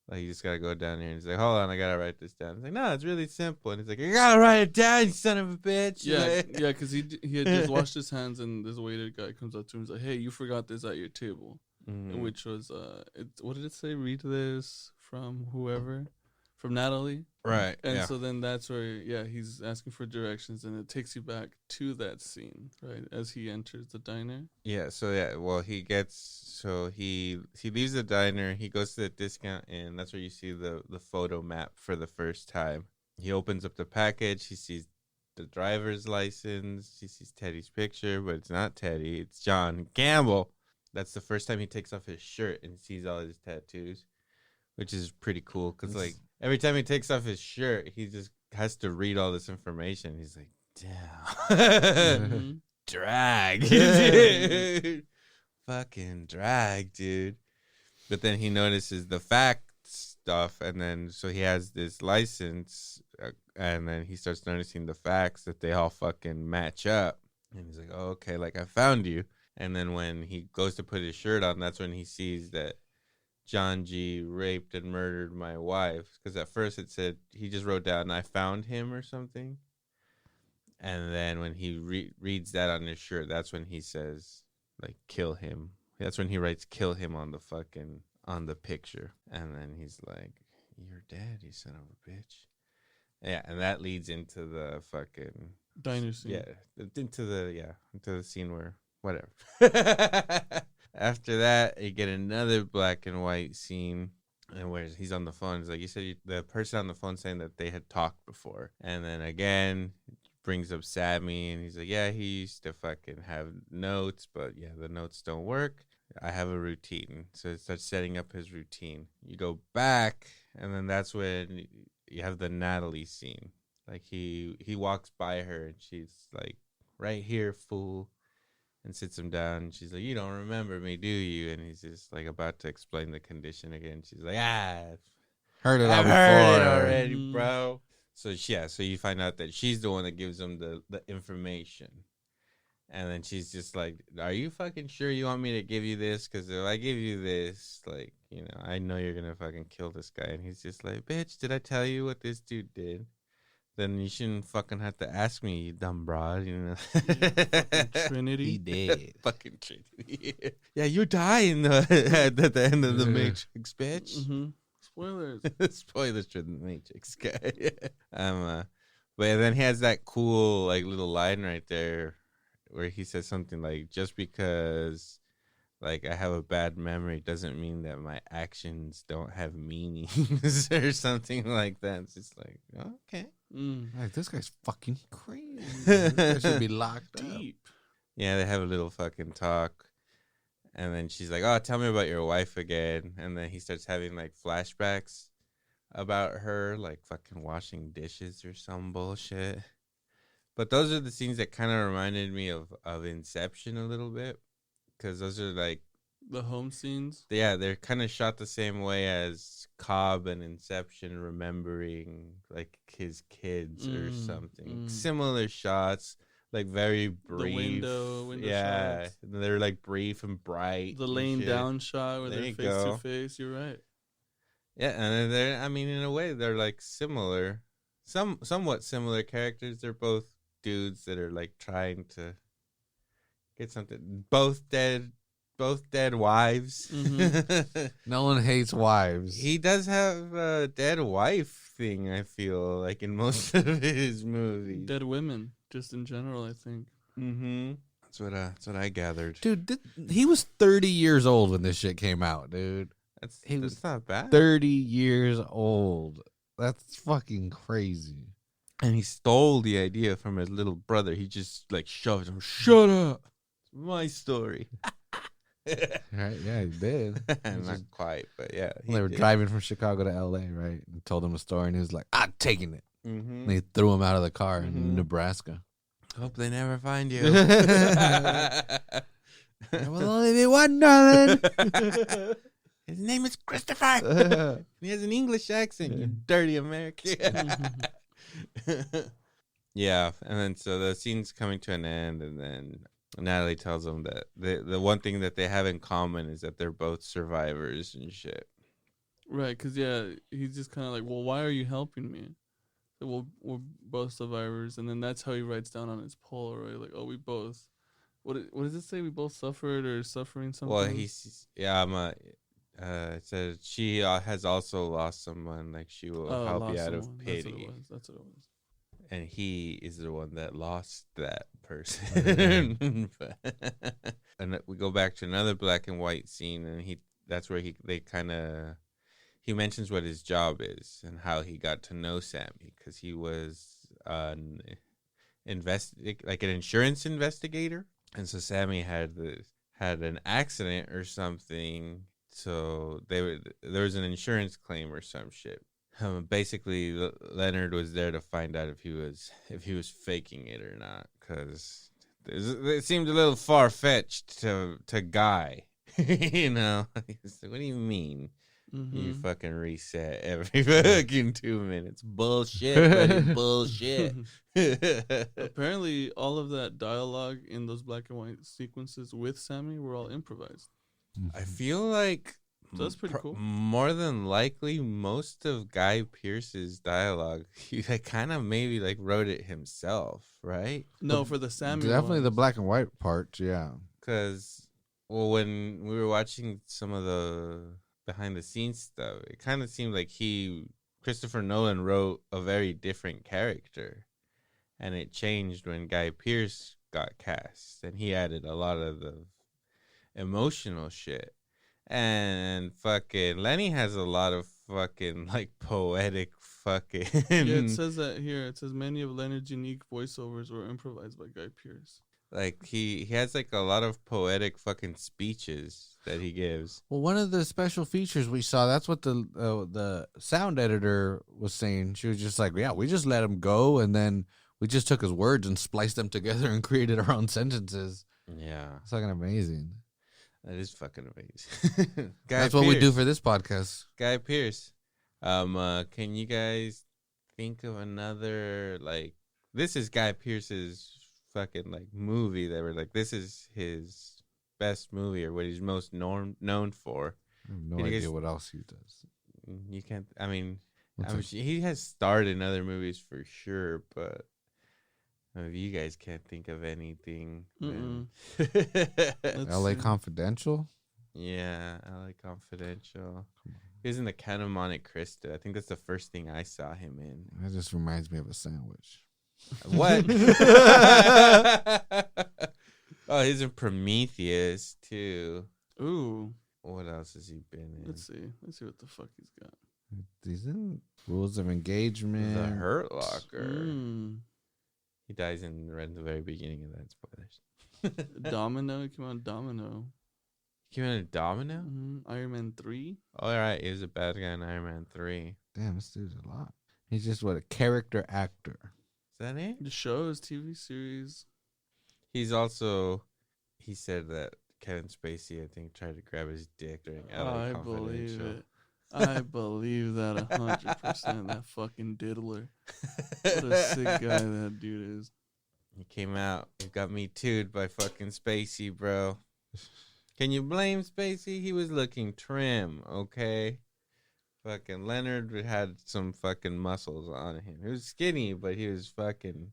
Like, you just gotta go down here, and he's like, hold on, I gotta write this down. He's like, no, it's really simple, and he's like, you gotta write it down, you son of a bitch. Yeah, because he had just washed his hands, and this waiter guy comes up to him. He's like, "Hey, you forgot this at your table," Mhm. which was what did it say? Read this from whoever, from Natalie. Right. And yeah. so then that's where he's asking for directions, and it takes you back to that scene, right, as he enters the diner. Yeah, so well, he leaves the diner, he goes to the discount inn. That's where you see the photo map for the first time. He opens up the package, he sees the driver's license, he sees Teddy's picture, but it's not Teddy, it's John Gamble. That's the first time he takes off his shirt and sees all his tattoos, which is pretty cool because like every time he takes off his shirt, he just has to read all this information. He's like, damn. Mm-hmm. drag, dude. Fucking drag, dude. But then he notices the fact stuff, and then so he has this license, and then he starts noticing the facts that they all fucking match up, and he's like, oh, okay, like I found you. And then when he goes to put his shirt on, that's when he sees that John G raped and murdered my wife, because at first it said, he just wrote down I found him or something, and then when he reads that on his shirt, that's when he says like kill him. That's when he writes kill him on the picture. And then he's like, you're dead, you son of a bitch. Yeah, and that leads into the fucking diner scene. Yeah, into the scene where whatever. After that, you get another black and white scene, and where he's on the phone. It's like you said, the person on the phone saying that they had talked before, and then again brings up Sammy, and he's like, yeah, he used to fucking have notes, but yeah, the notes don't work. I have a routine. So it starts setting up his routine. You go back, and then that's when you have the Natalie scene. Like he walks by her, and she's like, right here, fool, and sits him down. And she's like, you don't remember me, do you? And he's just like about to explain the condition again. She's like, heard it I've all heard it before. already, bro. So so you find out that she's the one that gives him the information. And then she's just like, are you fucking sure you want me to give you this? Because if I give you this, like, you know, I know you're going to fucking kill this guy. And he's just like, bitch, did I tell you what this dude did? Then you shouldn't fucking have to ask me, you dumb broad, you know. Fucking Trinity. He did. Fucking Trinity. Yeah, you're dying at the end of the Matrix, bitch. Mm-hmm. Spoilers. Spoilers for the Matrix guy. But then he has that cool like little line right there where he says something like, just because like I have a bad memory doesn't mean that my actions don't have meanings or something like that. It's just like, okay. Like, this guy's fucking crazy. This guy should be locked Deep. Yeah, they have a little fucking talk. And then she's like, oh, tell me about your wife again. And then he starts having like flashbacks about her, like fucking washing dishes or some bullshit. But those are the scenes that kind of reminded me of Inception a little bit. Because those are like... The home scenes? Yeah, they're kind of shot the same way as Cobb and Inception, remembering like his kids or something. Similar shots. Like very brief. The window yeah, shots. They're like brief and bright. The laying down shot where There they're you face go. to face. You're right. Yeah, and they're, I mean, in a way, they're like similar, somewhat similar characters. They're both dudes that are like trying to get something. Both dead wives. Mm-hmm. No one hates wives. He does have a dead wife thing, I feel like, in most of his movies. Dead women, just in general, I think. Mm-hmm. That's what I gathered. Dude, he was 30 years old when this shit came out, dude. That's not bad. 30 years old. That's fucking crazy. And he stole the idea from his little brother. He just like shoved him. Shut up. It's my story. Right? Yeah, he did. Not quite, but yeah. They were driving from Chicago to LA, right? And told him a story, and he was like, I'm taking it. Mm-hmm. And they threw him out of the car in Nebraska. Hope they never find you. There will only be one Nolan. His name is Christopher. He has an English accent, you dirty American. Yeah, and then so the scene's coming to an end, and then Natalie tells him that the one thing that they have in common is that they're both survivors and shit. Right, because, yeah, he's just kind of like, well, why are you helping me? So, well, we're both survivors. And then that's how he writes down on his Polaroid, like, oh, we both. What does it say? We both suffered or suffering something? Well, it says she has also lost someone. Like, she will help you out of pity. That's what it was. And he is the one that lost that person. And we go back to another black and white scene, and that's where he mentions what his job is and how he got to know Sammy, because he was an insurance investigator, and so Sammy had an accident or something, so there was an insurance claim or some shit. Basically, Leonard was there to find out if he was faking it or not, because it seemed a little far fetched to Guy. You know, he's like, what do you mean? You fucking reset every fucking 2 minutes. Bullshit, buddy. Bullshit. Apparently, all of that dialogue in those black and white sequences with Sammy were all improvised. I feel like So that's pretty cool. More than likely, most of Guy Pearce's dialogue, he kind of maybe like wrote it himself, right? No, for the Sammy Definitely the ones. black and white part, yeah. Because, well, when we were watching some of the behind the scenes stuff, it kind of seemed like Christopher Nolan wrote a very different character, and it changed when Guy Pearce got cast, and he added a lot of the emotional shit. And fucking Lenny has a lot of fucking like poetic fucking. Yeah, it says that here. It says many of Leonard's unique voiceovers were improvised by Guy Pearce. Like he has like a lot of poetic fucking speeches that he gives. Well, one of the special features we saw, that's what the sound editor was saying. She was just like, yeah, we just let him go, and then we just took his words and spliced them together and created our own sentences. Yeah. It's fucking amazing. That is fucking amazing. That's what we do for this podcast. Guy Pearce. Can you guys think of another, like, this is Guy Pearce's fucking like movie that we're like, this is his best movie or what he's most known for? I have no idea what else he does. You can't, I mean, What's he has starred in other movies for sure, but if you guys can't think of anything, then L.A. Confidential? Yeah, L.A. Confidential. He was in the Count of Monte Cristo. I think that's the first thing I saw him in. That just reminds me of a sandwich. What? Oh, he's in Prometheus too. Ooh. What else has he been in? Let's see what the fuck he's got. He's in Rules of Engagement. The Hurt Locker. Mm. He dies in right at the very beginning of that. Spoilers. Domino. He came on Domino. He came in a Domino? Iron Man 3. All right, he was a bad guy in Iron Man 3. Damn, this dude's a lot. He's just a character actor. Is that it? The shows, TV series. He's also, he said that Kevin Spacey, I think, tried to grab his dick during LA I Confidential. believe it. I believe that 100%. That fucking diddler. What a sick guy that dude is. He came out. He got me too'd by fucking Spacey, bro. Can you blame Spacey? He was looking trim, okay? Fucking Leonard had some fucking muscles on him. He was skinny, but he was fucking.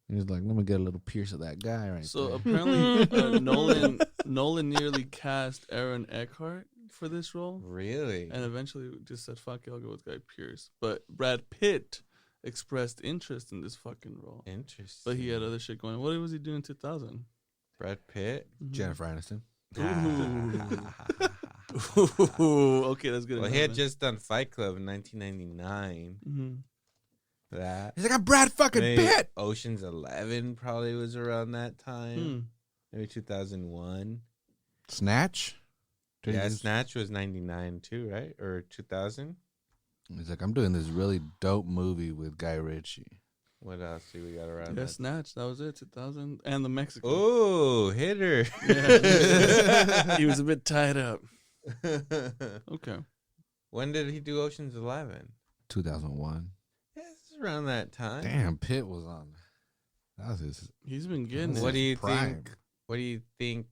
He was like, let me get a little piece of that guy right So there. apparently Nolan nearly cast Aaron Eckhart for this role. Really? And eventually just said, fuck it, I'll go with Guy Pearce. But Brad Pitt expressed interest in this fucking role. Interesting. But he had other shit going on. What was he doing in 2000? Brad Pitt? Jennifer Aniston. Ooh, okay, that's good. Well, he had just done Fight Club in 1999. Mm-hmm. That. He's like, I'm Brad fucking Maybe Pitt. Ocean's 11 probably was around that time. Maybe 2001. Snatch? Yeah, Snatch was 99 too, right? Or 2000? He's like, I'm doing this really dope movie with Guy Ritchie. What else do we got around Yeah, that? Snatch, that was it, 2000. And the Mexican. Oh, hit her. Yeah, he was a bit tied up. Okay. When did he do Ocean's 11? 2001. Yeah, it's around that time. Damn, Pitt was on. That was his. He's been getting What it. do you prime. think? What do you think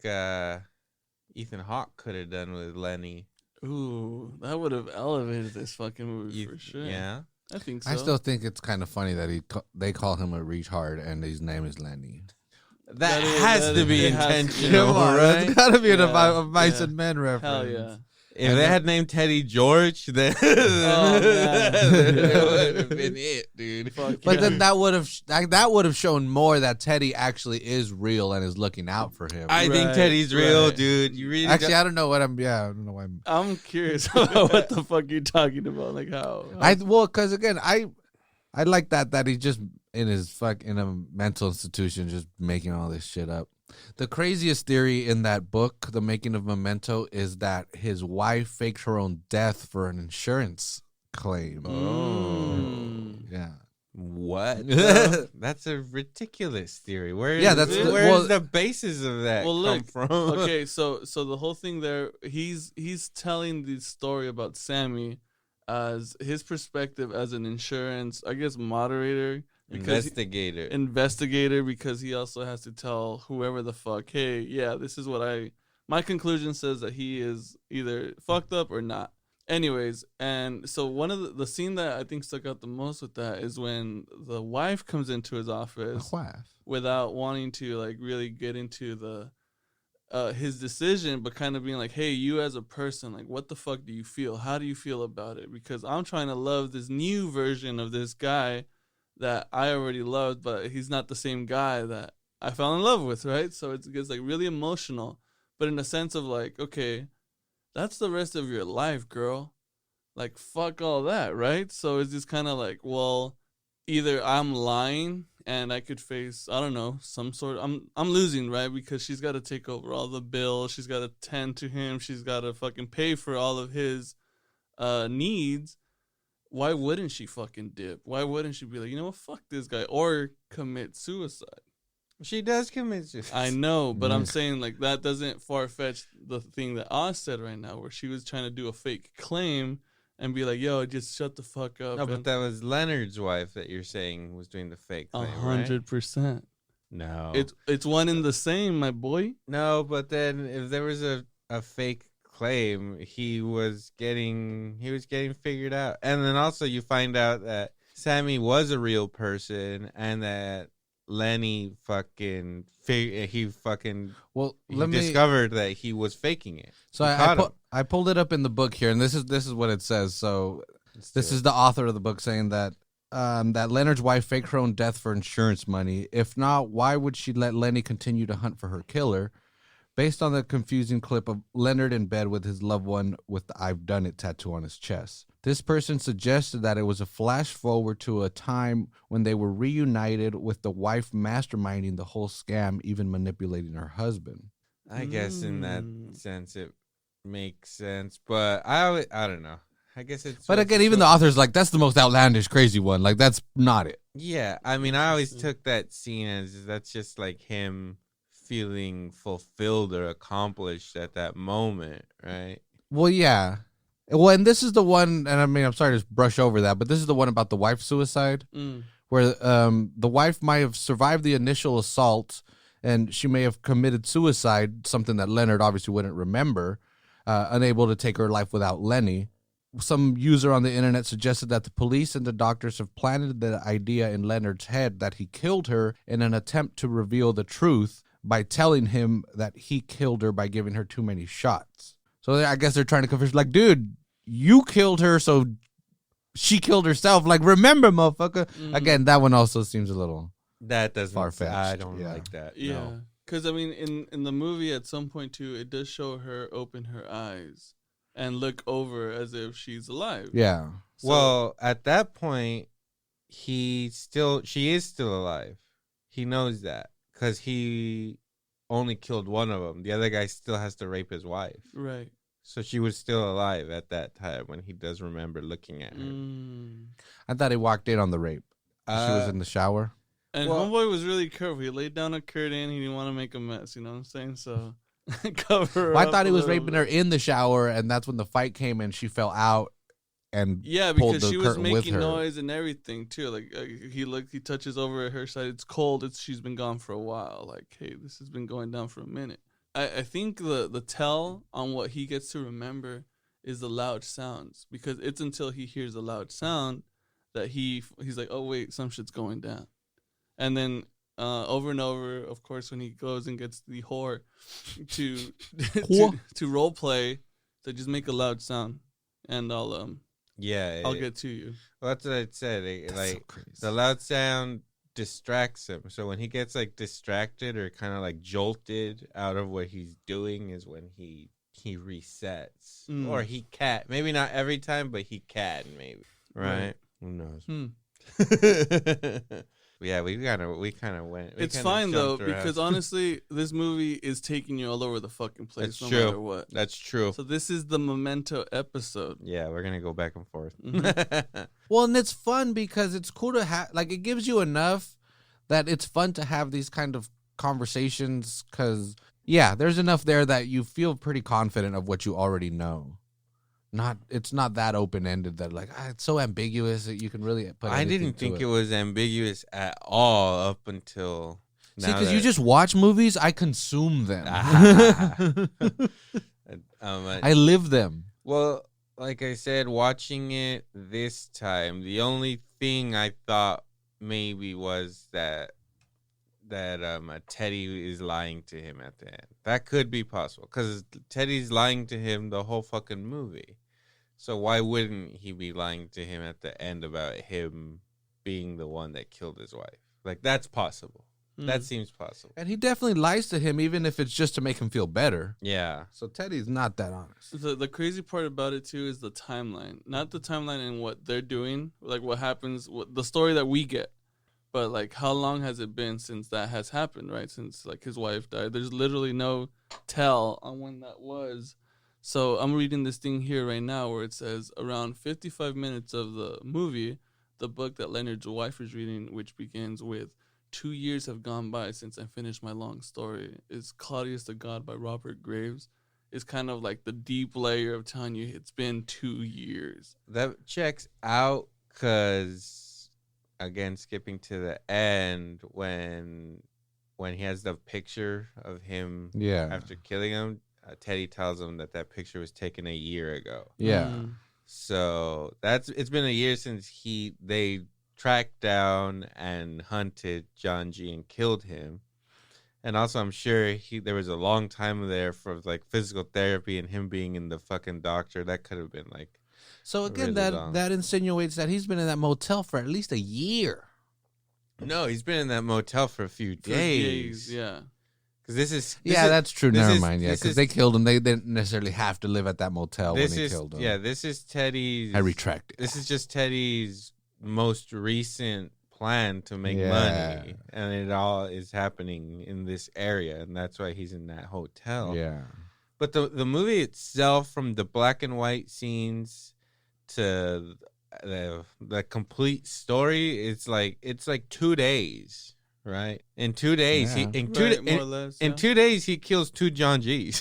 Ethan Hawke could have done with Lenny? Ooh, that would have elevated this fucking movie for sure. Yeah. I think so. I still think it's kind of funny that they call him a retard and his name is Lenny. That is- has that to is- be it has to be. intentional, Come on, right? It's gotta be Yeah, a Mice yeah. and Men reference. Hell yeah. If And they then- had named Teddy George, then Oh, man. that would have been it, dude. Fuck But yeah. then that would have shown more that Teddy actually is real and is looking out for him. I think Right, Teddy's real, right. dude. You really Actually, I don't know what I'm. Yeah, I don't know why. I'm curious about what the fuck you're talking about. Like how? Because again, I like that he's just in a mental institution, just making all this shit up. The craziest theory in that book, The Making of Memento, is that his wife faked her own death for an insurance claim. Mm. Yeah. What? That's a ridiculous theory. Where's the basis of that come from? Okay, so the whole thing there, he's telling the story about Sammy as his perspective as an insurance, I guess, moderator. Investigator, because he also has to tell whoever the fuck, hey, yeah, this is what my conclusion says that he is either fucked up or not. Anyways, and so one of the scene that I think stuck out the most with that is when the wife comes into his office without wanting to like really get into the his decision, but kind of being like, hey, you as a person, like, what the fuck do you feel? How do you feel about it? Because I'm trying to love this new version of this guy that I already loved, but he's not the same guy that I fell in love with, right? So it gets like really emotional, but in a sense of like, okay, that's the rest of your life, girl. Like, fuck all that, right? So it's just kind of like, well, either I'm lying and I could face, I don't know, some sort of, I'm losing, right? Because she's got to take over all the bills. She's got to tend to him. She's got to fucking pay for all of his needs. Why wouldn't she fucking dip? Why wouldn't she be like, you know what, fuck this guy, or commit suicide? She does commit suicide. I know, but I'm saying like that doesn't far-fetch the thing that Oz said right now, where she was trying to do a fake claim and be like, yo, just shut the fuck up. No, but that was Leonard's wife that you're saying was doing the fake claim, 100%. Right? No. It's one and the same, my boy. No, but then if there was a fake claim, he was getting figured out. And then also you find out that Sammy was a real person and that Lenny discovered that he was faking it. So I pulled it up in the book here, and this is what it says. So this is the author of the book saying that that Leonard's wife faked her own death for insurance money. If not, why would she let Lenny continue to hunt for her killer? Based on the confusing clip of Leonard in bed with his loved one with the "I've done it" tattoo on his chest. This person suggested that it was a flash forward to a time when they were reunited, with the wife masterminding the whole scam, even manipulating her husband. I guess in that sense it makes sense, but I don't know. I guess it's... But again, even the author's like, that's the most outlandish, crazy one. Like, that's not it. Yeah, I mean, I always took that scene as that's just like him feeling fulfilled or accomplished at that moment, right? Well, yeah. Well, and this is the one, and I mean, I'm sorry to brush over that, but this is the one about the wife's suicide, where the wife might have survived the initial assault, and she may have committed suicide, something that Leonard obviously wouldn't remember, unable to take her life without Lenny. Some user on the internet suggested that the police and the doctors have planted the idea in Leonard's head that he killed her in an attempt to reveal the truth by telling him that he killed her by giving her too many shots. So I guess they're trying to convince, like, dude, you killed her, so she killed herself. Like, remember, motherfucker. Again, that one also seems a little far-fetched. I don't like that. Yeah, because I mean, in the movie, at some point too, it does show her open her eyes and look over as if she's alive. Yeah. So, well, at that point, she is still alive. He knows that because he only killed one of them. The other guy still has to rape his wife. Right. So she was still alive at that time when he does remember looking at her. I thought he walked in on the rape. She was in the shower. And homeboy was really careful. He laid down a curtain. He didn't want to make a mess. You know what I'm saying? So cover her up. I thought he was raping her in the shower, and that's when the fight came and she fell out. And because she was making noise and everything too. Like he touches over at her side. It's cold. She's been gone for a while. Like, hey, this has been going down for a minute. I think the tell on what he gets to remember is the loud sounds, because it's until he hears a loud sound that he's like, oh wait, some shit's going down. And then over and over, of course, when he goes and gets the whore to role play, to just make a loud sound, and I'll get to you. Well, that's what I said. The loud sound distracts him. So when he gets like distracted or kind of like jolted out of what he's doing is when he resets. Or he can. Maybe not every time, but he can maybe. Right? Who knows? Yeah, we kind of went. It's fine though, because honestly, this movie is taking you all over the fucking place. That's no true. matter what. That's true. So this is the Memento episode. Yeah, we're gonna go back and forth. Well, and it's fun because it's cool to have, like, it gives you enough that it's fun to have these kind of conversations because, yeah, there's enough there that you feel pretty confident of what you already know. It's not that open-ended that, like, it's so ambiguous that you can really put I didn't think it was ambiguous at all up until now. See, because you just watch movies, I consume them. I live them. Well, like I said, watching it this time, the only thing I thought maybe was that Teddy is lying to him at the end. That could be possible because Teddy's lying to him the whole fucking movie. So why wouldn't he be lying to him at the end about him being the one that killed his wife? Like, that's possible. That seems possible. And he definitely lies to him, even if it's just to make him feel better. Yeah. So Teddy's not that honest. The crazy part about it, too, is the timeline. Not the timeline in what they're doing, like what happens, the story that we get. But, like, how long has it been since that has happened, right? Since, like, his wife died. There's literally no tell on when that was. So I'm reading this thing here right now where it says around 55 minutes of the movie, the book that Leonard's wife is reading, which begins with 2 years have gone by since I finished my long story, is Claudius the God by Robert Graves. It's kind of like the deep layer of telling you it's been 2 years. That checks out because, again, skipping to the end, when he has the picture of him after killing him, Teddy tells him that picture was taken a year ago. Yeah. So it's been a year since they tracked down and hunted John G and killed him. And also, I'm sure there was a long time there for like physical therapy and him being in the fucking doctor. That could have been like. So again, really that insinuates that he's been in that motel for at least a year. No, he's been in that motel for a few days. Yeah. Because this is that's true. Never mind. Yeah, because they killed him. They didn't necessarily have to live at that motel when they killed him. Yeah, this is Teddy's. I retract it. This is just Teddy's most recent plan to make money, and it all is happening in this area, and that's why he's in that hotel. Yeah. But the movie itself, from the black and white scenes to the complete story, it's like 2 days. Right. In 2 days, in 2 days he kills 2 John G's.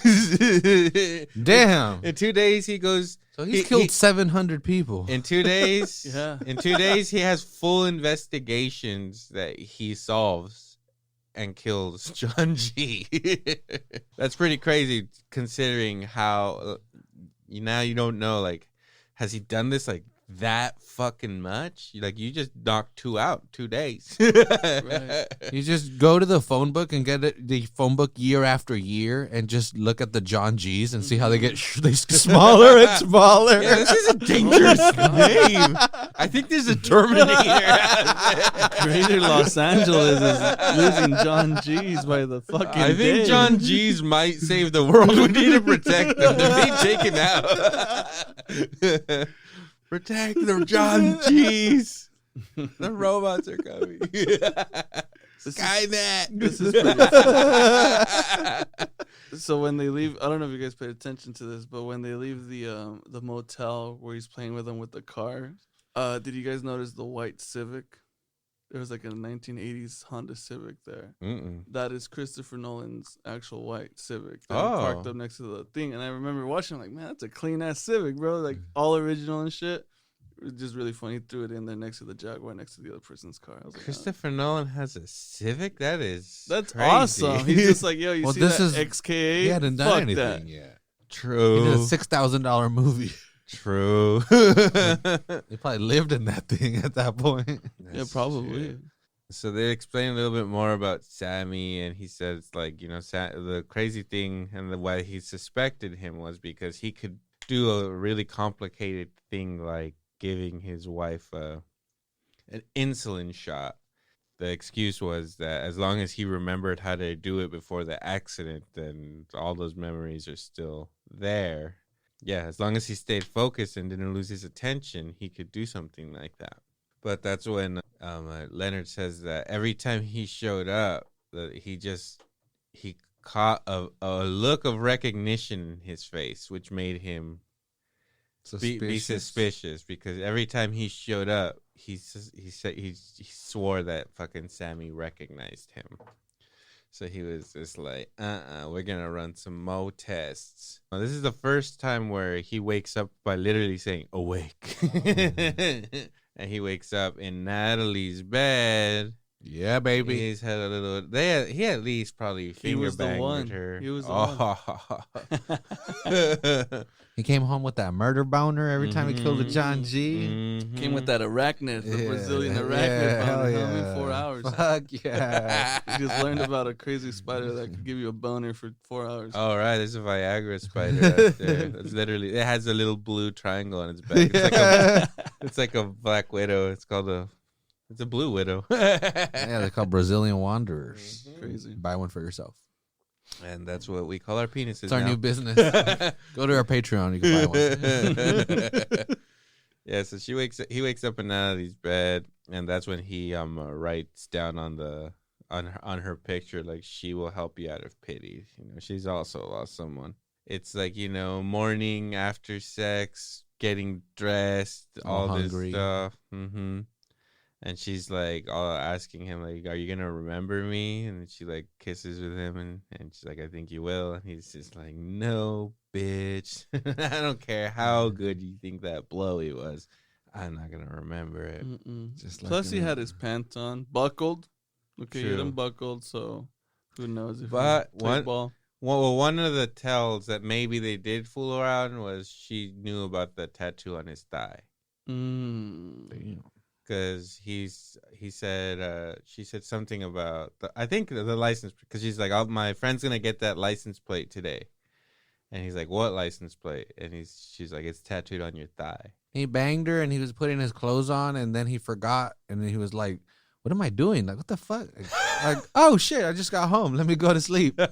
Damn. In 2 days he goes. So he's killed 700 people. In 2 days. Yeah. In 2 days he has full investigations that he solves and kills John G. That's pretty crazy considering how now you don't know, like, has he done this like that fucking much? Like, you just knocked 2 out 2 days. Right. You just go to the phone book and get the phone book year after year and just look at the John G's and see how they get smaller and smaller. Yeah, this is a dangerous name. I think there's a Terminator. Greater Los Angeles is losing John G's by the fucking I think day. John G's might save the world. We need to protect them. They're being taken out. Protect the John G's. The robots are coming. Skynet. This is so when they leave, I don't know if you guys paid attention to this, but when they leave the motel where he's playing with them with the car, did you guys notice the white Civic? There was like a 1980s Honda Civic there. That is Christoper Nolan's actual white Civic that he parked up next to the thing. And I remember watching, like, man, that's a clean ass Civic, bro. Like, all original and shit. It was just really funny. He threw it in there next to the Jaguar, next to the other person's car. I was like, Christopher Nolan has a Civic? That's crazy. Awesome. He's just like, yo, you see this that XK8? He hadn't done Fuck anything that. yet. True. He did a $6,000 movie. True. They probably lived in that thing at that point. Yeah, probably. Shit. So they explain a little bit more about Sammy, and he says, like, you know, the crazy thing and the way he suspected him was because he could do a really complicated thing like giving his wife an insulin shot. The excuse was that as long as he remembered how to do it before the accident, then all those memories are still there. Yeah, as long as he stayed focused and didn't lose his attention, he could do something like that. But that's when Leonard says that every time he showed up, that he caught a look of recognition in his face, which made him be suspicious, because every time he showed up, he swore that fucking Sammy recognized him. So he was just like, we're gonna run some more tests. This is the first time where he wakes up by literally saying awake. And he wakes up in Natalie's bed. Yeah, baby. He's had a little. He at least probably finger banged her. He was the one. He came home with that murder boner every time he killed a John G. Mm-hmm. Came with that arachnid, the Brazilian arachnid boner. In 4 hours. Fuck yeah. You just learned about a crazy spider that could give you a boner for 4 hours. All right, there's a Viagra spider out there. It's literally, it has a little blue triangle on its back. It's like a black widow. It's a blue widow. Yeah, they're called Brazilian wanderers. Mm-hmm. Crazy. Buy one for yourself. And that's what we call our penises. It's our now. new business. Go to our Patreon. You can buy one. Yeah, so he wakes up in Natalie's bed, and that's when he writes down on her picture, like, she will help you out of pity. She's also lost someone. It's like, morning after sex, getting dressed, all hungry. This stuff. Mm-hmm. And she's like, asking him, like, are you gonna remember me? And she like kisses with him, and she's like, I think you will. And he's just like, no, bitch. I don't care how good you think that blowy was. I'm not gonna remember it. Just Plus, he had his pants on, buckled. Okay, he had him buckled, so who knows if one of the tells that maybe they did fool around was she knew about the tattoo on his thigh. Damn. Because she said something about I think the license, because she's like, my friend's gonna get that license plate today, and he's like, what license plate? And she's like, it's tattooed on your thigh. He banged her, and he was putting his clothes on, and then he forgot, and then he was like, what am I doing? Like, what the fuck? Like, oh shit, I just got home. Let me go to sleep. There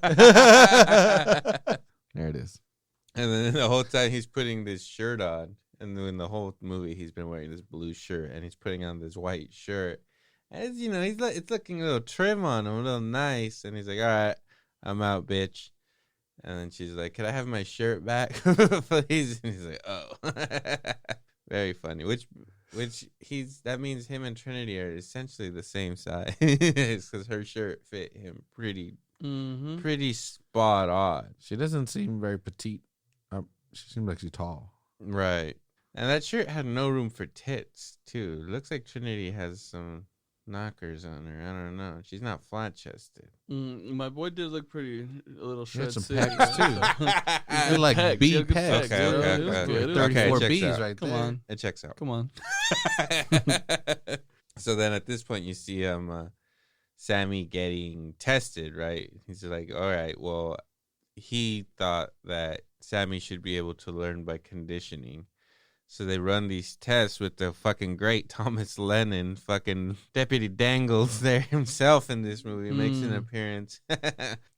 it is. And then the whole time he's putting this shirt on. And in the whole movie, he's been wearing this blue shirt, and he's putting on this white shirt. And it's looking a little trim on him, a little nice. And he's like, all right, I'm out, bitch. And then she's like, can I have my shirt back, please? And he's like, oh. Very funny. Which that means him and Trinity are essentially the same size, because her shirt fit him pretty spot on. She doesn't seem very petite. She seems like she's tall. Right. And that shirt had no room for tits, too. It looks like Trinity has some knockers on her. I don't know. She's not flat-chested. My boy did look pretty, a little shred. Some pecs, too. They're like B pecs. Okay. 34 Checks Bs out. right there. Come on. It checks out. Come on. So then at this point, you see Sammy getting tested, right? He's like, all right, well, he thought that Sammy should be able to learn by conditioning. So they run these tests with the fucking great Thomas Lennon, fucking Deputy Dangles there himself in this movie. Makes an appearance.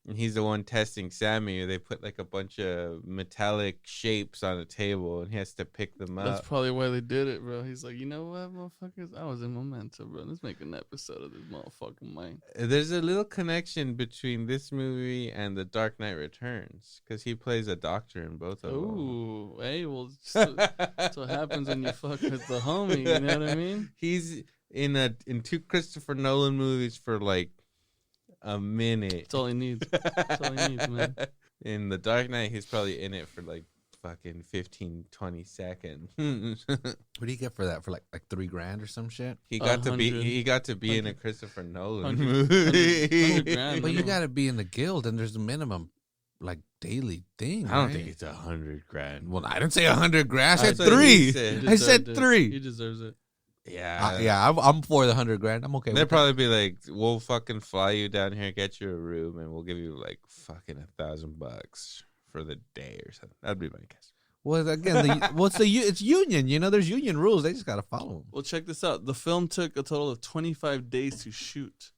And he's the one testing Sammy. They put like a bunch of metallic shapes on a table, and he has to pick them up. That's probably why they did it, bro. He's like, you know what, motherfuckers? I was in Memento, bro. Let's make an episode of this motherfucking mine. There's a little connection between this movie and The Dark Knight Returns, because he plays a doctor in both of them. Ooh, hey, well, that's what happens when you fuck with the homie, you know what I mean? He's in 2 Christopher Nolan movies for like a minute. That's all he needs. That's all he needs, man. In The Dark Knight, he's probably in it for like fucking 15, 20 seconds. What do you get for that? For like $3,000 or some shit? He got to be in a Christopher Nolan 100 movie. grand. But you got to be in the guild, and there's a minimum like daily thing. I don't right? think it's $100,000. Well, I didn't say $100,000. I said That's what he 3. said. I said He 3. deserves it. Yeah. I'm for the $100,000. I'm okay. They'd with probably be like, we'll fucking fly you down here, get you a room, and we'll give you like fucking $1,000 for the day or something. That'd be my guess. Well, again, it's union. You know, there's union rules. They just gotta follow them. Well, check this out. The film took a total of 25 days to shoot,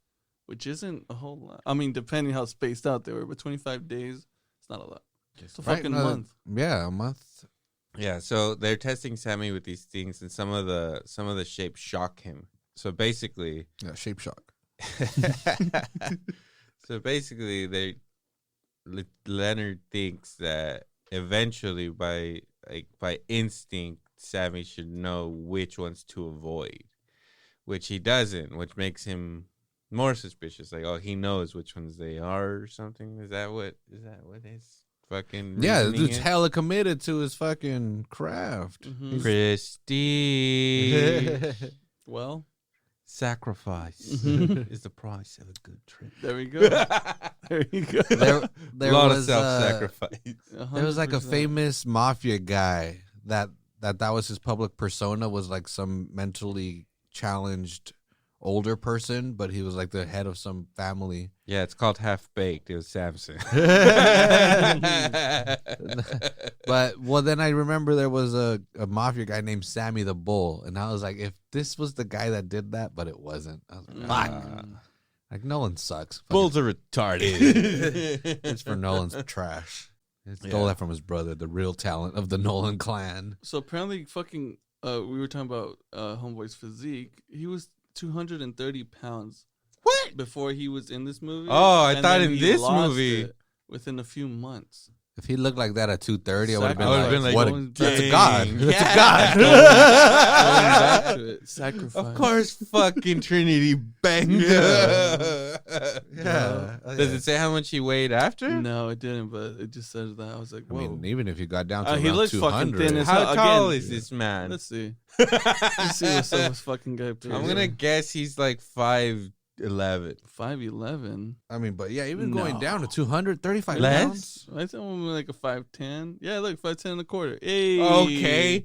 which isn't a whole lot. I mean, depending how spaced out they were, but 25 days, it's not a lot. It's a fucking month. Yeah, a month. Yeah, so they're testing Sammy with these things, and some of the shapes shock him. So basically, Yeah, shape shock. so basically, Leonard thinks that eventually, by instinct, Sammy should know which ones to avoid, which he doesn't, which makes him more suspicious. Like, oh, he knows which ones they are or something. Is that what his fucking Yeah, the reasoning dude's is? hella committed to his fucking craft. Mhm. Prestige. Well, Sacrifice is the price of a good trip. there we go. There you go. There a lot was of self-sacrifice. there was like a 100%. famous mafia guy that was his public persona, was like some mentally challenged older person, but he was like the head of some family. Yeah, it's called Half Baked. It was Samson. But then I remember there was a mafia guy named Sammy the Bull, and I was like, if this was the guy that did that, but it wasn't. I was like, fuck. Like, Nolan sucks. Bulls are retarded. It's for Nolan's trash. He stole Yeah. that from his brother, the real talent of the Nolan clan. So apparently, fucking, we were talking about Homeboy's physique. He was 230 pounds. What? Before he was in this movie. Oh, I and thought then in he this lost movie. it within a few months. If he looked like that at 230, I would have been, Sacrifice. what Going that's a back. god. Dang. That's Yeah. a god. Going back to it. Sacrifice. Of course, fucking Trinity banged. Yeah. Does it say how much he weighed after? No, it didn't, but it just says that. I was like, I whoa. mean, even if you got down to He around looks fucking 200, thin as How hell. tall Again, is this man? Let's see. Let's see what's up with this fucking guy. Please. I'm gonna guess he's like 5'11". 5'11". I mean, but yeah, even going No. down to 235 Less? pounds. I think I'm like a 5'10". Yeah, look, 5'10" and a quarter. Hey. Okay.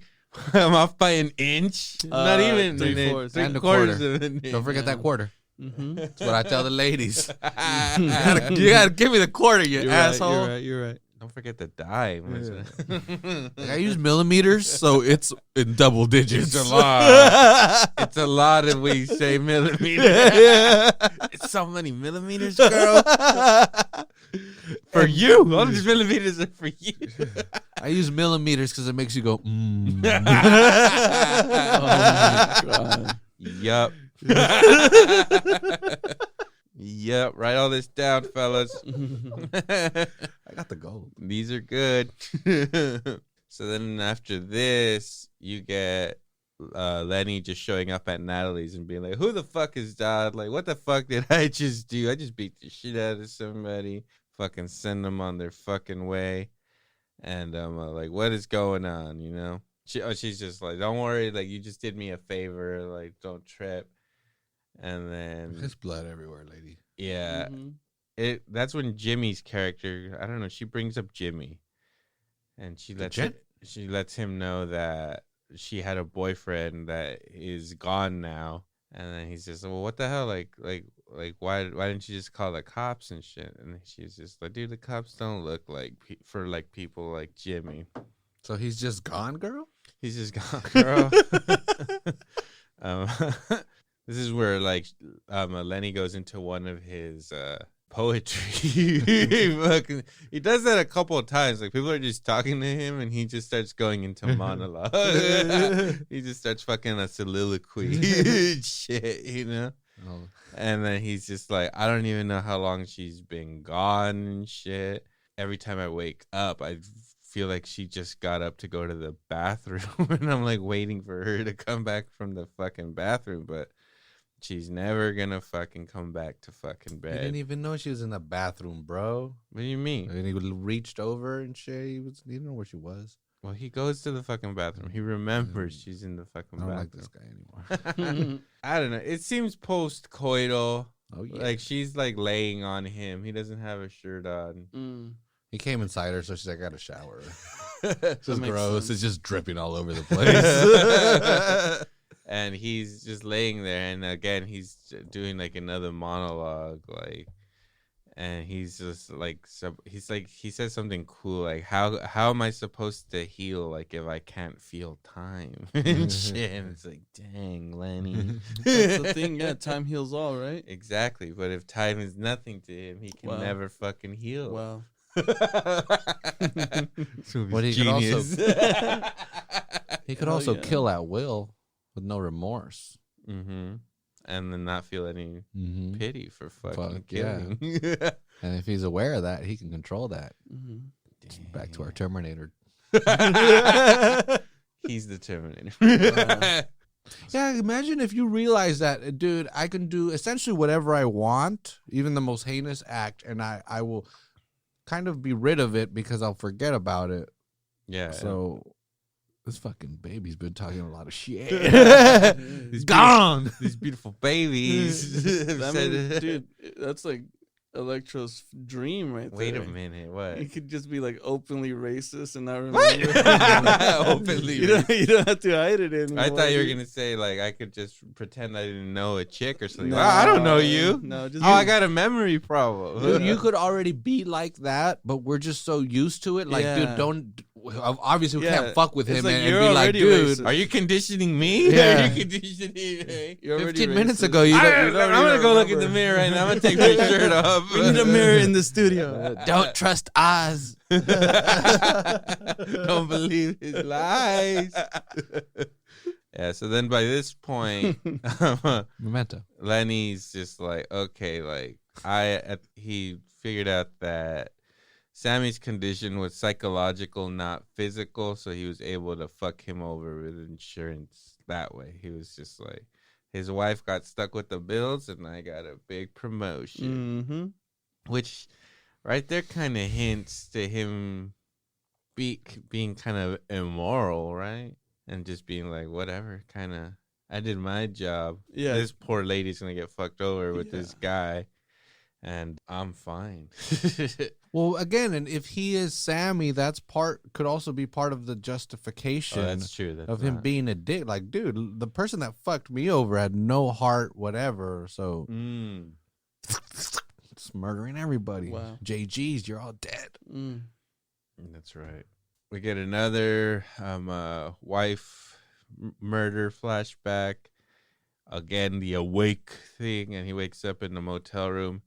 I'm off by an inch. Not even 3/4. three And a quarters quarter. of an inch. Don't forget that quarter. Mm-hmm. That's what I tell the ladies. You gotta give me the quarter, you asshole. You're right. Don't forget the dime. Like, I use millimeters, so it's in double digits. It's a lot. It's a lot if we say millimeters. It's so many millimeters, girl. For you. All these millimeters are for you. I use millimeters because it makes you go, mm. Oh my god. Yup. Yep. Write all this down, fellas. I got the gold. These are good. So then after this, you get Lenny just showing up at Natalie's and being like, who the fuck is that? Like, what the fuck did I just do? I just beat the shit out of somebody. Fucking send them on their fucking way. And I'm like, what is going on, you know? She's just like, don't worry. Like, you just did me a favor. Like, don't trip. And then, There's blood everywhere, lady. yeah. Mhm. That's when Jimmy's character, I don't know, she brings up Jimmy, and she lets him know that she had a boyfriend that is gone now, and then he's just, well, what the hell, like why didn't you just call the cops and shit? And she's just like, dude, the cops don't look like for like people like Jimmy. So he's just gone, girl? He's just gone, girl. This is where like Lenny goes into one of his poetry. He does that a couple of times. Like, people are just talking to him and he just starts going into monologue. He just starts fucking a soliloquy shit, you know? Oh. And then he's just like, I don't even know how long she's been gone and shit. Every time I wake up, I feel like she just got up to go to the bathroom and I'm like waiting for her to come back from the fucking bathroom, but she's never gonna fucking come back to fucking He bed. didn't even know she was in the bathroom, bro. What do you mean? And he reached over and shit. He didn't know where she was. Well, he goes to the fucking bathroom. He remembers she's in the fucking I don't bathroom. like this guy anymore. I don't know. It seems post-coital. Oh, yeah. Like, she's like laying on him. He doesn't have a shirt on. Mm. He came inside her, so she's like, I got to shower. That It's makes gross. sense. It's just dripping all over the place. And he's just laying there, and again he's doing like another monologue, like, and he's just like, he says something cool, like, how am I supposed to heal, like, if I can't feel time and shit? And it's like, dang, Lenny. That's the thing. Yeah, time heals all, right? Exactly, but if time is nothing to him, he can Wow. never fucking heal. Wow. But he Genius. could Hell also yeah. kill at will with no remorse. Mm-hmm. And then not feel any pity for fucking killing. Yeah. And if he's aware of that, he can control that. Back to our Terminator. He's the Terminator. Yeah, imagine if you realize that, dude, I can do essentially whatever I want, even the most heinous act, and I will kind of be rid of it because I'll forget about it. Yeah. So this fucking baby's been talking a lot of shit. He's Gone. These beautiful babies. I mean, dude, that's like Electro's dream right there. Wait a minute. What? He could just be like openly racist and not remember. Openly you don't have to hide it anymore. I thought you were dude. gonna say like I could just pretend I didn't know a chick or something. No, I don't know you. No, just I got a memory problem. Dude, you could already be like that, but we're just so used to it. Like, Yeah. dude, don't. Obviously, we Yeah. can't fuck with It's him like and you're be like, already dude. racist. Are you conditioning me? Yeah. Are you conditioning me? You're already 15 minutes racist. ago, you I'm don't, gonna go look in the mirror right now. I'm gonna take my shirt off. We need a mirror in the studio. don't trust Oz. Don't believe his lies. Yeah. So then by this point, Memento. Lenny's just like, okay, like he figured out that Sammy's condition was psychological, not physical, so he was able to fuck him over with insurance that way. He was just like, his wife got stuck with the bills, and I got a big promotion, which right there kind of hints to him being kind of immoral, right? And just being like, whatever, kind of, I did my job. Yeah. This poor lady's gonna get fucked over with this guy, and I'm fine. Well, again, and if he is Sammy, that's could also be part of the justification that's true. That's of him not- being a dick. Like, dude, the person that fucked me over had no heart, whatever. So it's murdering everybody. Wow. JGs, you're all dead. That's right. We get another wife murder flashback. Again, the awake thing, and he wakes up in the motel room,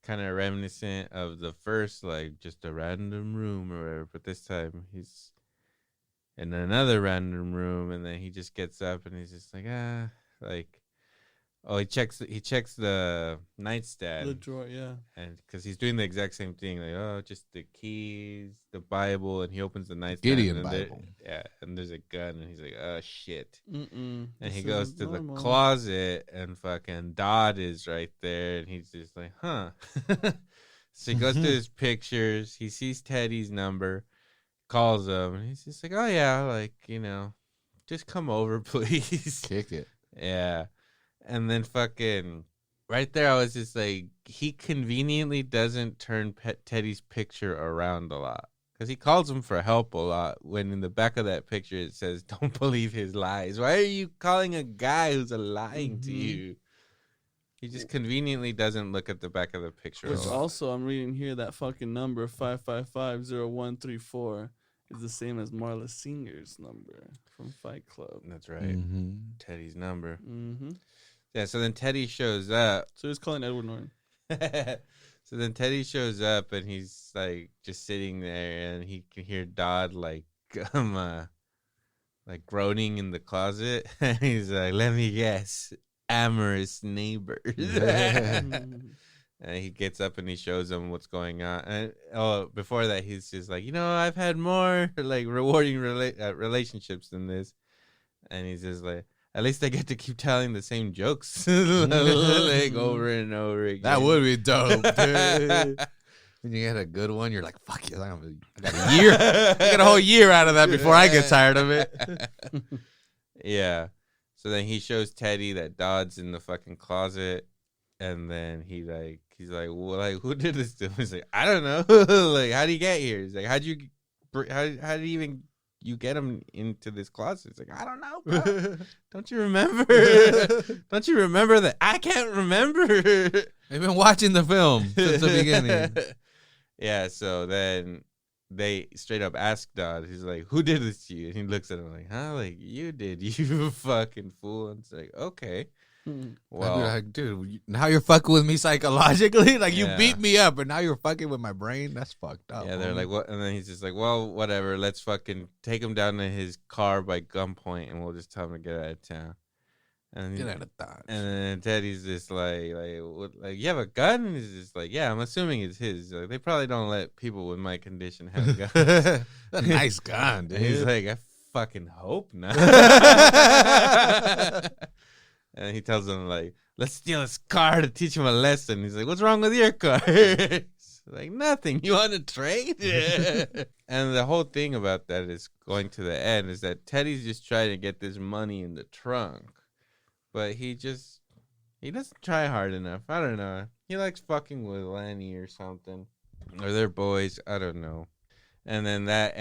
kind of reminiscent of the first, like just a random room or whatever. But this time he's in another random room, and then he just gets up and he's just like, he checks the nightstand. The drawer, yeah. And because he's doing the exact same thing, like, just the keys, the Bible, and he opens the nightstand. Gideon and Bible. and there's a gun, and he's like, oh, shit. And And he goes to the closet, and fucking Dodd is right there, and he's just like, huh. So he goes to his pictures, he sees Teddy's number, calls him, and he's just like, oh, yeah, like, just come over, please. Kick it. Yeah. And then fucking right there, I was just like, he conveniently doesn't turn Teddy's picture around a lot. Because he calls him for help a lot when in the back of that picture it says, don't believe his lies. Why are you calling a guy who's lying to you? He just conveniently doesn't look at the back of the picture. Which a lot. also, I'm reading here that fucking number 555-0134 is the same as Marla Singer's number from Fight Club. That's right. Mm-hmm. Teddy's number. Mm-hmm. Yeah, so then Teddy shows up. So he's calling Edward Norton. So then Teddy shows up, and he's like just sitting there, and he can hear Dodd like groaning in the closet. And he's like, let me guess, amorous neighbors. And he gets up and he shows them what's going on. And before that, he's just like, I've had more like rewarding relationships than this. And he's just like, at least I get to keep telling the same jokes like over and over again. That would be dope, dude. When you get a good one, you're like, fuck yeah, I got a year. I got a whole year out of that before I get tired of it. Yeah. So then he shows Teddy that Dodd's in the fucking closet. And then he's like, well, like, who did this to him? He's like, I don't know. Like, how did he get here? He's like, how did you even you get him into this closet? He's like, I don't know, bro. Don't you remember? Don't you remember that? I can't remember. They've been watching the film since the beginning. Yeah, so then they straight up ask Dodd. He's like, who did this to you? And he looks at him like, huh? Like, you did, you fucking fool. And it's like, okay. Well, I'd be like, dude, now you're fucking with me psychologically. Like you Yeah. beat me up, and now you're fucking with my brain. That's fucked up. yeah, they're homie. like, what? And then he's just like, well, whatever. Let's fucking take him down to his car by gunpoint, and we'll just tell him to get out of town. And get out of Dodge. And then Teddy's just like, you have a gun? And he's just like, yeah, I'm assuming it's his. Like, they probably don't let people with my condition have guns. A nice gun, dude. And he's like, I fucking hope not. And he tells him, like, let's steal his car to teach him a lesson. He's like, what's wrong with your car? Like, nothing. You want to trade? And the whole thing about that is going to the end is that Teddy's just trying to get this money in the trunk. But he doesn't try hard enough. I don't know. He likes fucking with Lenny or something. Or they're boys. I don't know. And then that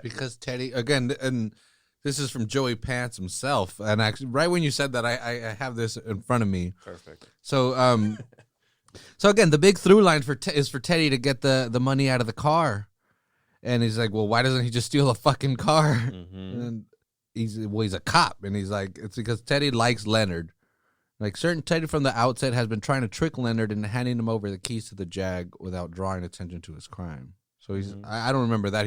because Teddy, again, and this is from Joey Pants himself. And actually, right when you said that, I have this in front of me. Perfect. So, so again, the big through line is for Teddy to get the money out of the car. And he's like, well, why doesn't he just steal a fucking car? Mm-hmm. And he's a cop. And he's like, it's because Teddy likes Leonard. Like, certain Teddy from the outset has been trying to trick Leonard into handing him over the keys to the Jag without drawing attention to his crime. So he's, I don't remember that.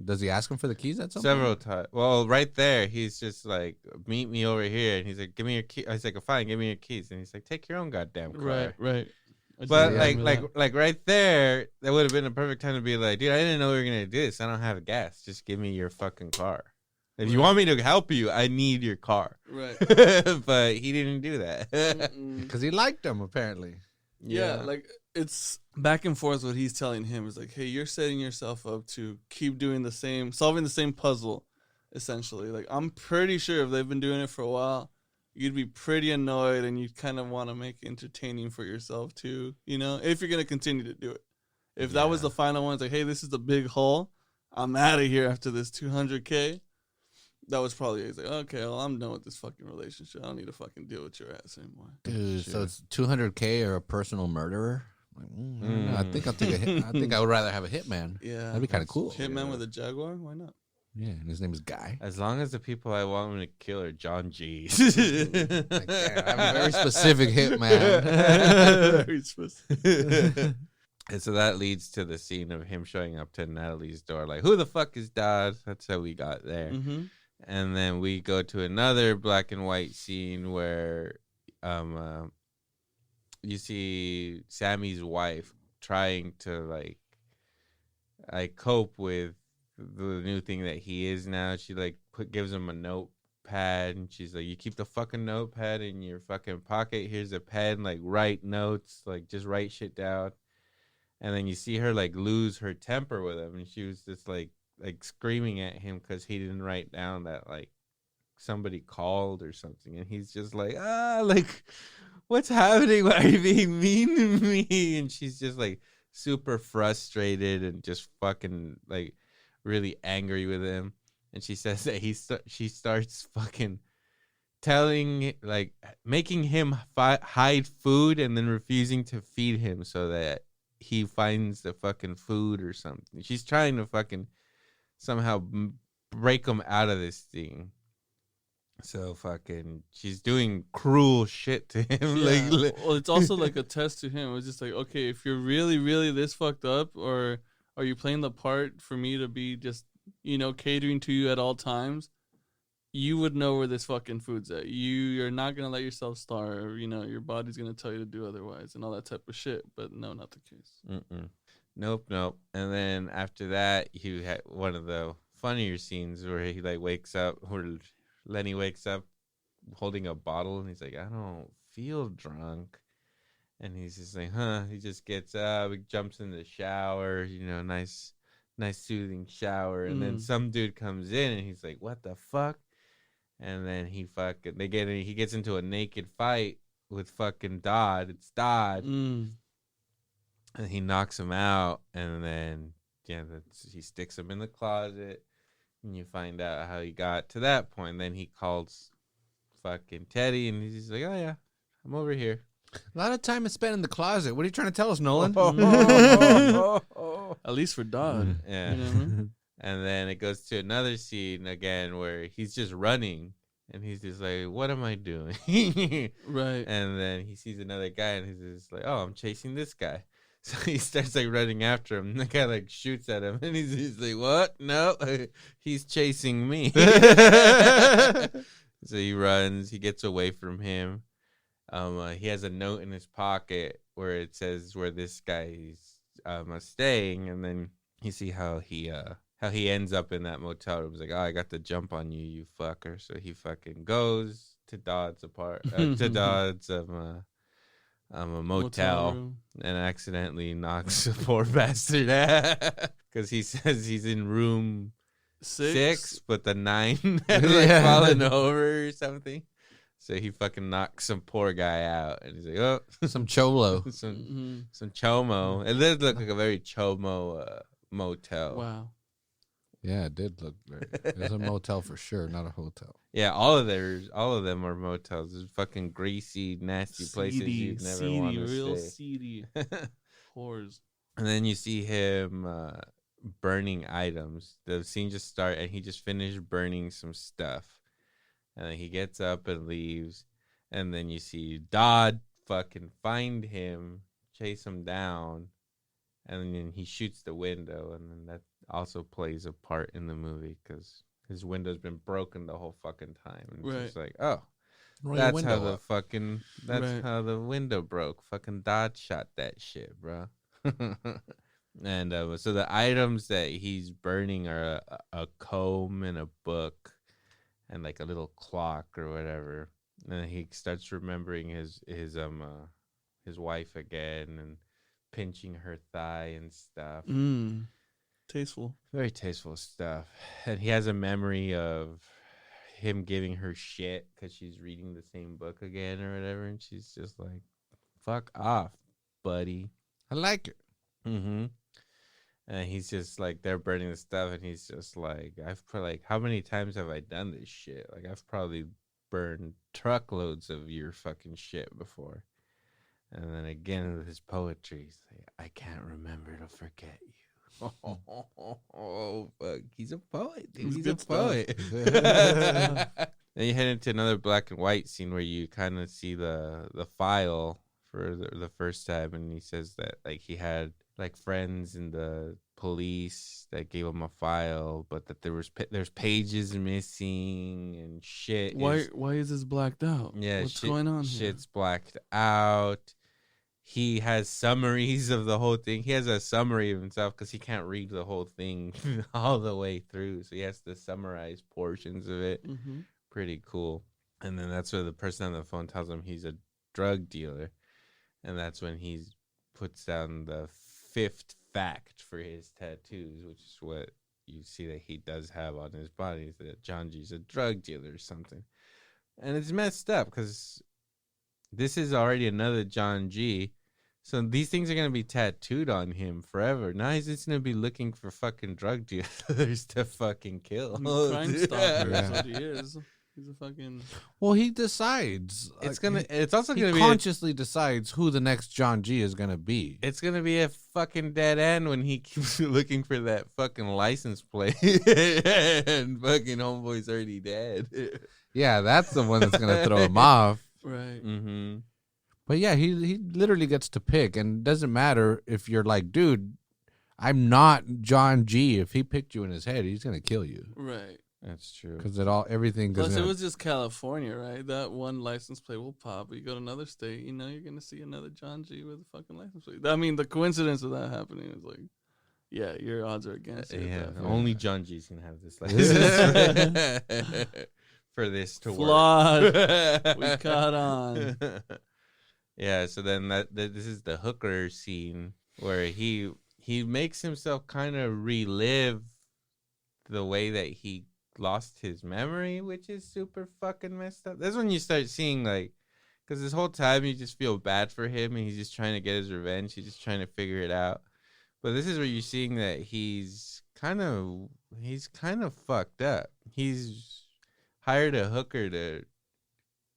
Does he ask him for the keys at some point? Several times. Well, right there, he's just like, meet me over here. And he's like, give me your key. I was like, fine, give me your keys. And he's like, take your own goddamn car. Right. But like right there, that would have been a perfect time to be like, dude, I didn't know we were gonna do this. I don't have gas. Just give me your fucking car. If you want me to help you, I need your car. Right. But he didn't do that. Because he liked him, apparently. Yeah, like it's back and forth. What he's telling him is like, hey, you're setting yourself up to keep doing solving the same puzzle, essentially. Like, I'm pretty sure if they've been doing it for a while, you'd be pretty annoyed and you'd kind of want to make it entertaining for yourself too, you know, if you're going to continue to do it. If that was the final one, it's like, hey, this is the big haul. I'm out of here after this $200K. That was probably, he's like, okay, well, I'm done with this fucking relationship. I don't need to fucking deal with your ass anymore. Dude, so it's $200K or a personal murderer? Like, I don't know. I think I'll take a hit. I think I would rather have a hitman. Yeah. That'd be kind of cool. Hitman with a Jaguar? Why not? Yeah, and his name is Guy. As long as the people I want him to kill are John G's. Like, I'm a very specific hitman. Very specific. And so that leads to the scene of him showing up to Natalie's door. Like, who the fuck is Dad? That's how we got there. Mm-hmm. And then we go to another black and white scene where you see Sammy's wife trying to like cope with the new thing that he is now. She like gives him a notepad and she's like, you keep the fucking notepad in your fucking pocket. Here's a pen, like write notes, like just write shit down. And then you see her like lose her temper with him, and she was just like screaming at him because he didn't write down that like somebody called or something, and he's just like, like, what's happening? Why are you being mean to me? And she's just like super frustrated and just fucking like really angry with him. And she says that she starts fucking making him hide food and then refusing to feed him so that he finds the fucking food or something. She's trying to fucking somehow break him out of this thing. So fucking, she's doing cruel shit to him. Yeah. Well, it's also like a test to him. It's just like, okay, if you're really, really this fucked up, or are you playing the part for me to be just, you know, catering to you at all times? You would know where this fucking food's at. You're not gonna let yourself starve. You know, your body's gonna tell you to do otherwise and all that type of shit. But no, not the case. Nope. And then after that, you had one of the funnier scenes where he like wakes up, where Lenny wakes up holding a bottle, and he's like, I don't feel drunk. And he's just like, he just gets up, he jumps in the shower, you know, nice soothing shower. And then some dude comes in and he's like, what the fuck? And then he gets into a naked fight with fucking Dodd. It's Dodd. And he knocks him out, and then he sticks him in the closet, and you find out how he got to that point. Then he calls fucking Teddy, and he's like, oh yeah, I'm over here. A lot of time is spent in the closet. What are you trying to tell us, Nolan? At least for Dodd. Yeah. You know what I mean? And then it goes to another scene again where he's just running, And he's just like, what am I doing? Right. And then he sees another guy and he's just like, oh, I'm chasing this guy. So he starts like running after him. And the guy like shoots at him and he's like, what? No, he's chasing me. So he runs, he gets away from him. He has a note in his pocket where it says where this guy's staying, and then you see how he ends up in that motel room. He's like, oh, I got the jump on you, you fucker. So he fucking goes to Dodd's a motel and accidentally knocks a poor bastard out because he says he's in room 6, but the 9 had like fallen over or something. So he fucking knocks some poor guy out, and he's like, "Oh, some cholo, some chomo." It did look like a very chomo motel. Wow. Yeah, it did look very. It was a motel for sure, not a hotel. Yeah, all of them are motels. There's fucking greasy, nasty places you'd never want to stay. Real seedy whores. And then you see him burning items. The scene just started, and he just finished burning some stuff. And then he gets up and leaves. And then you see Dodd fucking find him, chase him down. And then he shoots the window. And then that also plays a part in the movie because his window's been broken the whole fucking time. And it's just like, oh, that's how the fucking, how the window broke. Fucking Dodd shot that shit, bro. And so the items that he's burning are a comb and a book. And like a little clock or whatever, and then he starts remembering his wife again and pinching her thigh and stuff. Tasteful, very tasteful stuff. And he has a memory of him giving her shit because she's reading the same book again or whatever, and she's just like, "Fuck off, buddy. I like it." Mm-hmm. And he's just like, they're burning the stuff, and he's just like, how many times have I done this shit? Like, I've probably burned truckloads of your fucking shit before. And then again with his poetry, he's like, I can't remember to forget you. Oh, fuck. He's a poet, dude. He's a poet. Then you head into another black and white scene where you kind of see the file for the first time, and he says that like he had like friends in the police that gave him a file, but that there's pages missing and shit. Why is this blacked out? Yeah, what's going on here? Shit's blacked out. He has summaries of the whole thing. He has a summary of himself because he can't read the whole thing all the way through, so he has to summarize portions of it. Mm-hmm. Pretty cool. And then that's where the person on the phone tells him he's a drug dealer, and that's when he puts down the 5th fact for his tattoos, which is what you see that he does have on his body, is that John G's a drug dealer or something. And it's messed up because this is already another John G. So these things are going to be tattooed on him forever. Now he's just going to be looking for fucking drug dealers to fucking kill. Crime stalker is what he is. He's a fucking... Well, he decides. It's also going to be... He consciously decides who the next John G is going to be. It's going to be a fucking dead end when he keeps looking for that fucking license plate. And fucking homeboy's already dead. Yeah, that's the one that's going to throw him off. Right. Mm-hmm. But yeah, he literally gets to pick. And it doesn't matter if you're like, dude, I'm not John G. If he picked you in his head, he's going to kill you. Right. That's true. Because everything goes. Plus, it was just California, right? That one license plate will pop. But you go to another state, you know, you're gonna see another John G with a fucking license plate. I mean, the coincidence of that happening is like, yeah, your odds are against it. Yeah, only John G's can have this license for this to Flawed. work. We caught on. Yeah. So then this is the hooker scene where he makes himself kind of relive the way that he lost his memory, which is super fucking messed up. That's when you start seeing, like, because this whole time you just feel bad for him and he's just trying to get his revenge. He's just trying to figure it out. But this is where you're seeing that he's kind of fucked up. He's hired a hooker to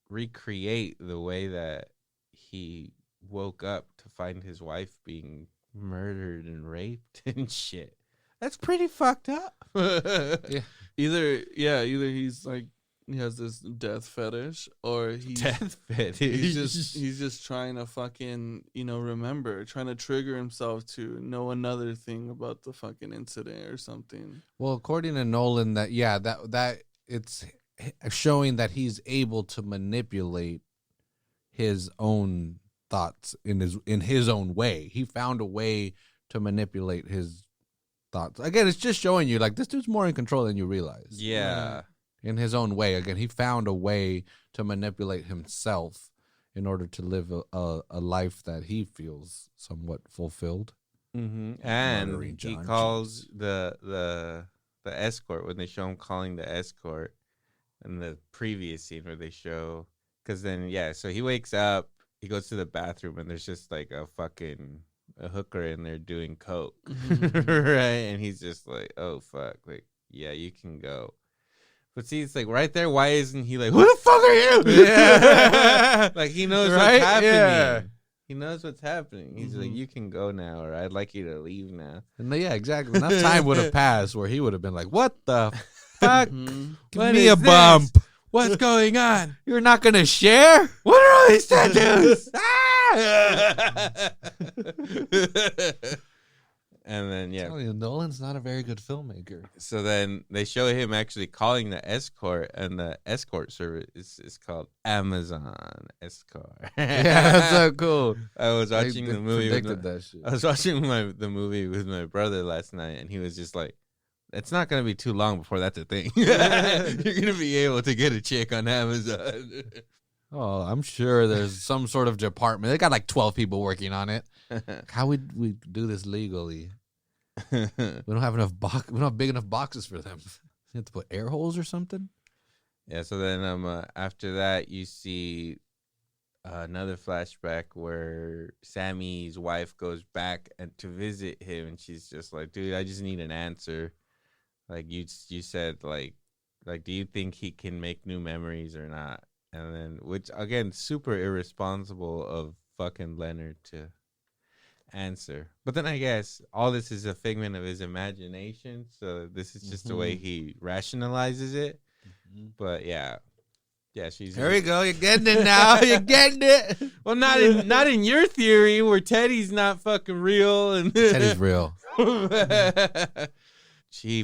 recreate the way that he woke up to find his wife being murdered and raped and shit. That's pretty fucked up. Yeah. Either he's like he has this death fetish, or Death fetish. he's just trying to fucking, remember, trying to trigger himself to know another thing about the fucking incident or something. Well, according to Nolan, that it's showing that he's able to manipulate his own thoughts in his own way. He found a way to manipulate his thoughts. Again, it's just showing you like this dude's more in control than you realize. Yeah. In his own way. Again, he found a way to manipulate himself in order to live a life that he feels somewhat fulfilled. Mm-hmm. And Murdering he John calls Chase. the escort when they show him calling the escort in the previous scene where they show, because then so he wakes up, he goes to the bathroom, and there's just like a hooker in there doing coke, right? And he's just like, oh fuck, like yeah, you can go. But see, it's like right there. Why isn't he like, who the fuck are you? Yeah. Like he knows what's happening. Yeah. He knows what's happening. He's like, you can go now, or I'd like you to leave now. And yeah, exactly. Enough time would have passed where he would have been like, what the fuck? Give What me a is bump. this? What's going on? You're not going to share? What are all these tattoos? And then Nolan's not a very good filmmaker. So then they show him actually calling the escort, and the escort service is called Amazon Escort. Yeah, that's so cool. I was watching the movie. That shit. I was watching the movie with my brother last night, and he was just like, "It's not gonna be too long before that's a thing. You're gonna be able to get a chick on Amazon." Oh, I'm sure there's some sort of department. They got like 12 people working on it. How would we do this legally? We don't have enough we don't have big enough boxes for them. You have to put air holes or something. Yeah. So then, after that, you see another flashback where Sammy's wife goes back to visit him, and she's just like, "Dude, I just need an answer. Like you said, like, do you think he can make new memories or not?" And then, which again, super irresponsible of fucking Leonard to answer. But then I guess all this is a figment of his imagination, so this is just the way he rationalizes it. But yeah, she's There we go. You're getting it now. You're getting it. Well, not in your theory where Teddy's not fucking real and Teddy's real. He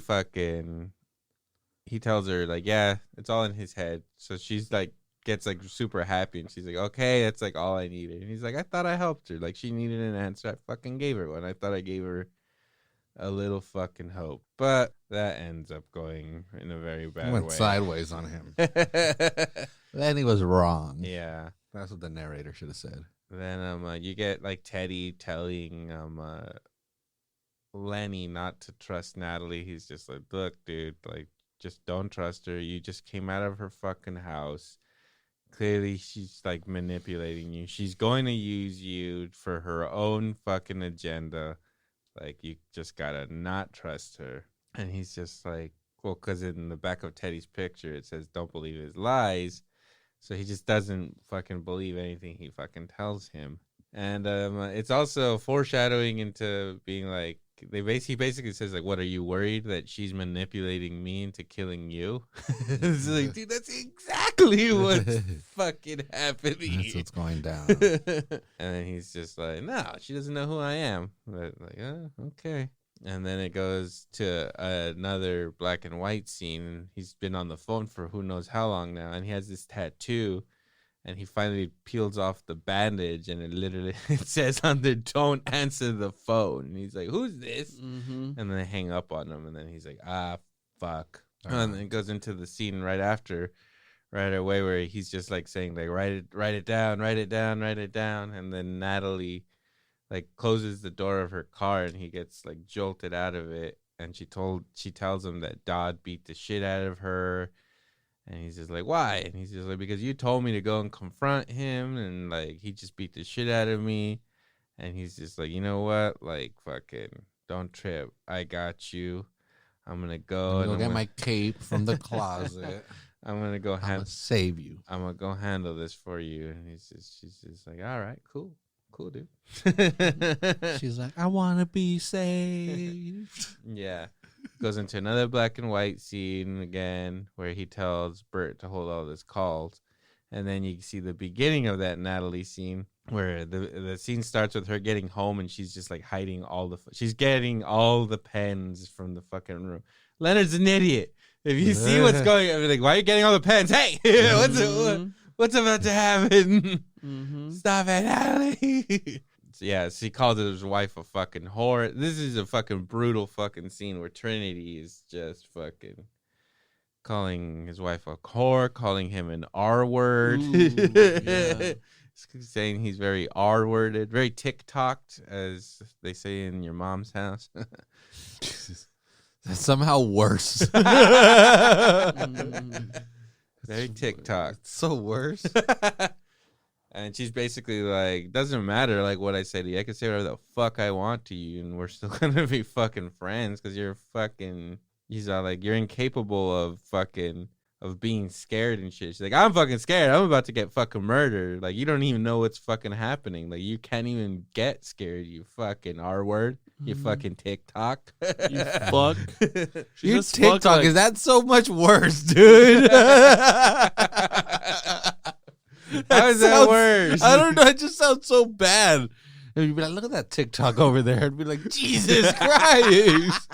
tells her like, yeah, it's all in his head. So she's like, gets like super happy, and she's like, okay, that's like all I needed. And he's like, I thought I helped her. Like she needed an answer, I fucking gave her one. I thought I gave her a little fucking hope, but that ends up going in a very bad way. Went sideways on him. Then he was wrong. Yeah, that's what the narrator should have said. Then you get like Teddy telling Lenny not to trust Natalie. He's just like, look, dude, like just don't trust her. You just came out of her fucking house. Clearly, she's like manipulating you. She's going to use you for her own fucking agenda. Like, you just gotta not trust her. And he's just like, well, because in the back of Teddy's picture, it says, don't believe his lies. So he just doesn't fucking believe anything he fucking tells him. And it's also foreshadowing into being like, he basically says like, what, are you worried that she's manipulating me into killing you? It's like, dude, that's exactly what's fucking happening. That's what's going down. And then he's just like, no, she doesn't know who I am. But like, oh, okay. And then it goes to another black and white scene. He's been on the phone for who knows how long now, and he has this tattoo. And he finally peels off the bandage, and it says on there, don't answer the phone. And he's like, who's this? And then they hang up on him, and then he's like, fuck. And then it goes into the scene right away, where he's just like saying, like, write it down. And then Natalie like closes the door of her car, and he gets like jolted out of it. And she tells him that Dodd beat the shit out of her. And he's just like, why? And he's just like, because you told me to go and confront him, and like he just beat the shit out of me. And he's just like, you know what? Like, fucking don't trip. I got you. I'm gonna go and get my cape from the closet. I'm gonna save you. I'm gonna go handle this for you. And she's just like, all right, cool, dude. She's like, I want to be saved. Yeah. Goes into another black and white scene again where he tells Bert to hold all his calls. And then you see the beginning of that Natalie scene where the scene starts with her getting home and she's just like hiding she's getting all the pens from the fucking room. Leonard's an idiot. If you see what's going on, like, why are you getting all the pens? Hey, what's about to happen? Stop it, Natalie. Yeah, she calls his wife a fucking whore. This is a fucking brutal fucking scene where Trinity is just fucking calling his wife a whore, calling him an R word. Yeah. Saying he's very R worded, very TikToked, as they say in your mom's house. That's somehow worse. Very TikTok. It's so worse. And she's basically like, doesn't matter like what I say to you. I can say whatever the fuck I want to you, and we're still gonna be fucking friends because you're fucking. He's all like, you're incapable of being scared and shit. She's like, I'm fucking scared. I'm about to get fucking murdered. Like, you don't even know what's fucking happening. Like, you can't even get scared. You fucking R word. You fucking TikTok. You fuck. You TikTok. Like, is that so much worse, dude? How is that worse? I don't know. It just sounds so bad. And you'd be like, look at that TikTok over there. And be like, Jesus Christ.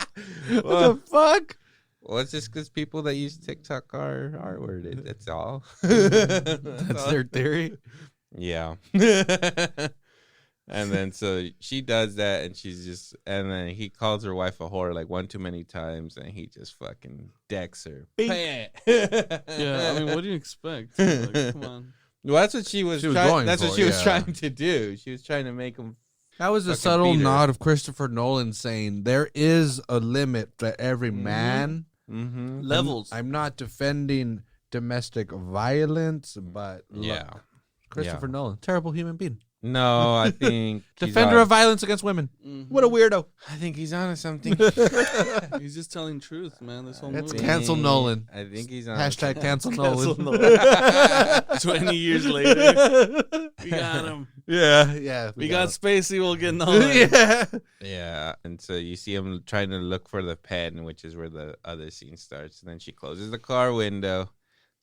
What the fuck? Well, it's just because people that use TikTok are R-worded. That's all. That's their theory? Yeah. And then so she does that, and then he calls her wife a whore like one too many times, and he just fucking decks her. Yeah, I mean, what do you expect? Like, come on. Well, that's what she was trying. That's what she was trying to do. She was trying to make him. That was a subtle nod of Christopher Nolan saying there is a limit to every man. Levels. I'm not defending domestic violence, but yeah, Christopher Nolan, terrible human being. No, I think defender of violence against women. What a weirdo. I think he's onto something. He's just telling truth, man. This whole That's movie. cancel Nolan. I think he's on. Hashtag cancel Nolan. 20 years later, we got him. Yeah. We got Spacey. We'll get Nolan. Yeah. And so you see him trying to look for the pen, which is where the other scene starts. And then she closes the car window,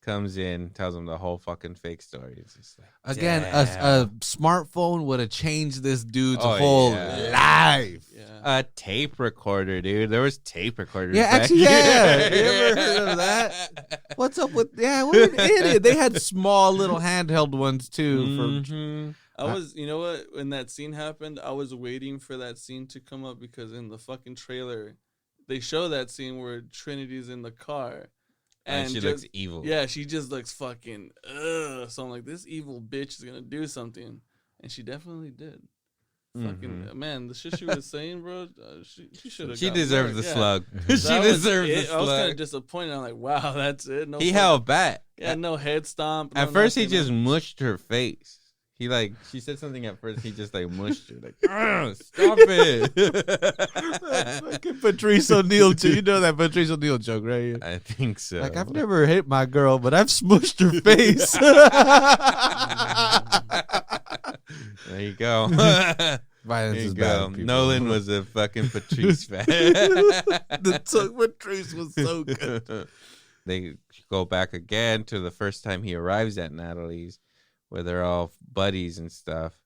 comes in, tells him the whole fucking fake story. It's just like, again, a smartphone would have changed this dude's whole life. A tape recorder, dude. There was tape recorders. Yeah, actually, yeah. You ever heard of that? What's up with? Yeah, what an idiot. They had small little handheld ones too. I was, you know what? When that scene happened, I was waiting for that scene to come up because in the fucking trailer, they show that scene where Trinity's in the car. And she looks evil. Yeah, she just looks fucking ugh. So I'm like, this evil bitch is gonna do something, and she definitely did. Fucking man, the shit she was saying, bro. She should have. She deserved the slug. She deserved the slug. I was kind of disappointed. I'm like, wow, that's it. No, he held back. Yeah, no head stomp. At first, he just mushed her face. She said something at first. He just like mushed her, like, stop it. Fucking Patrice O'Neal too. You know that Patrice O'Neal joke, right? I think so. Like, I've never hit my girl, but I've smushed her face. There you go. Violence is bad. People. Nolan was a fucking Patrice fan. The Patrice was so good. They go back again to the first time he arrives at Natalie's, where they're all buddies and stuff.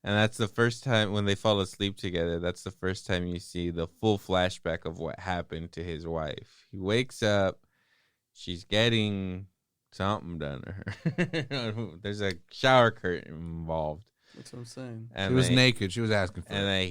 And that's the first time when they fall asleep together. That's the first time you see the full flashback of what happened to his wife. He wakes up. She's getting something done to her. There's a shower curtain involved. That's what I'm saying. And she was naked. She was asking for it. And then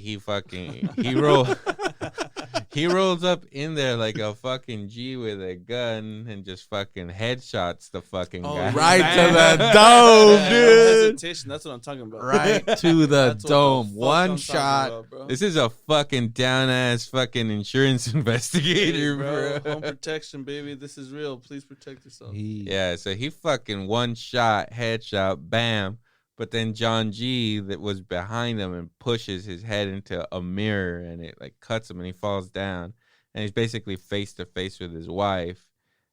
he rolls up in there like a fucking G with a gun and just fucking headshots the fucking guy. Right to the dome, dude. Hesitation. That's what I'm talking about. Right to the dome. One shot. About, this is a fucking down-ass fucking insurance investigator, bro. bro. Home protection, baby. This is real. Please protect yourself. Yeah, so he fucking one shot, headshot, bam. But then John G. that was behind him and pushes his head into a mirror and it like cuts him and he falls down. And he's basically face to face with his wife.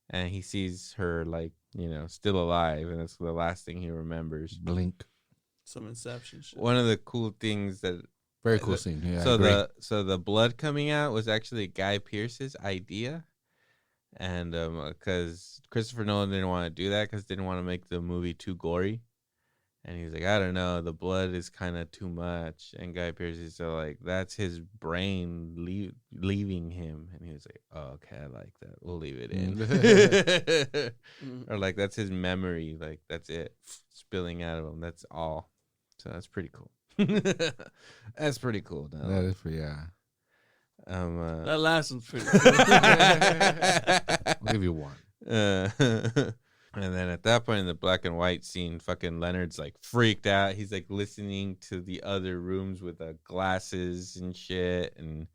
And he sees her like, still alive. And that's the last thing he remembers. Blink. Some Inception shit. One of the cool things that Very cool scene. Yeah, So I agree. the blood coming out was actually Guy Pearce's idea, and because Christopher Nolan didn't want to do that because didn't want to make the movie too gory, and he's like, I don't know, the blood is kind of too much, and Guy Pearce is so like that's his brain leaving him, and he was like, oh, okay, I like that, we'll leave it in, or like that's his memory, like that's it spilling out of him, that's all, so that's pretty cool. That's pretty cool. No? That is pretty, yeah. That last one's pretty cool. I'll give you one. And then at that point in the black and white scene, fucking Leonard's like freaked out. He's like listening to the other rooms with glasses and shit. And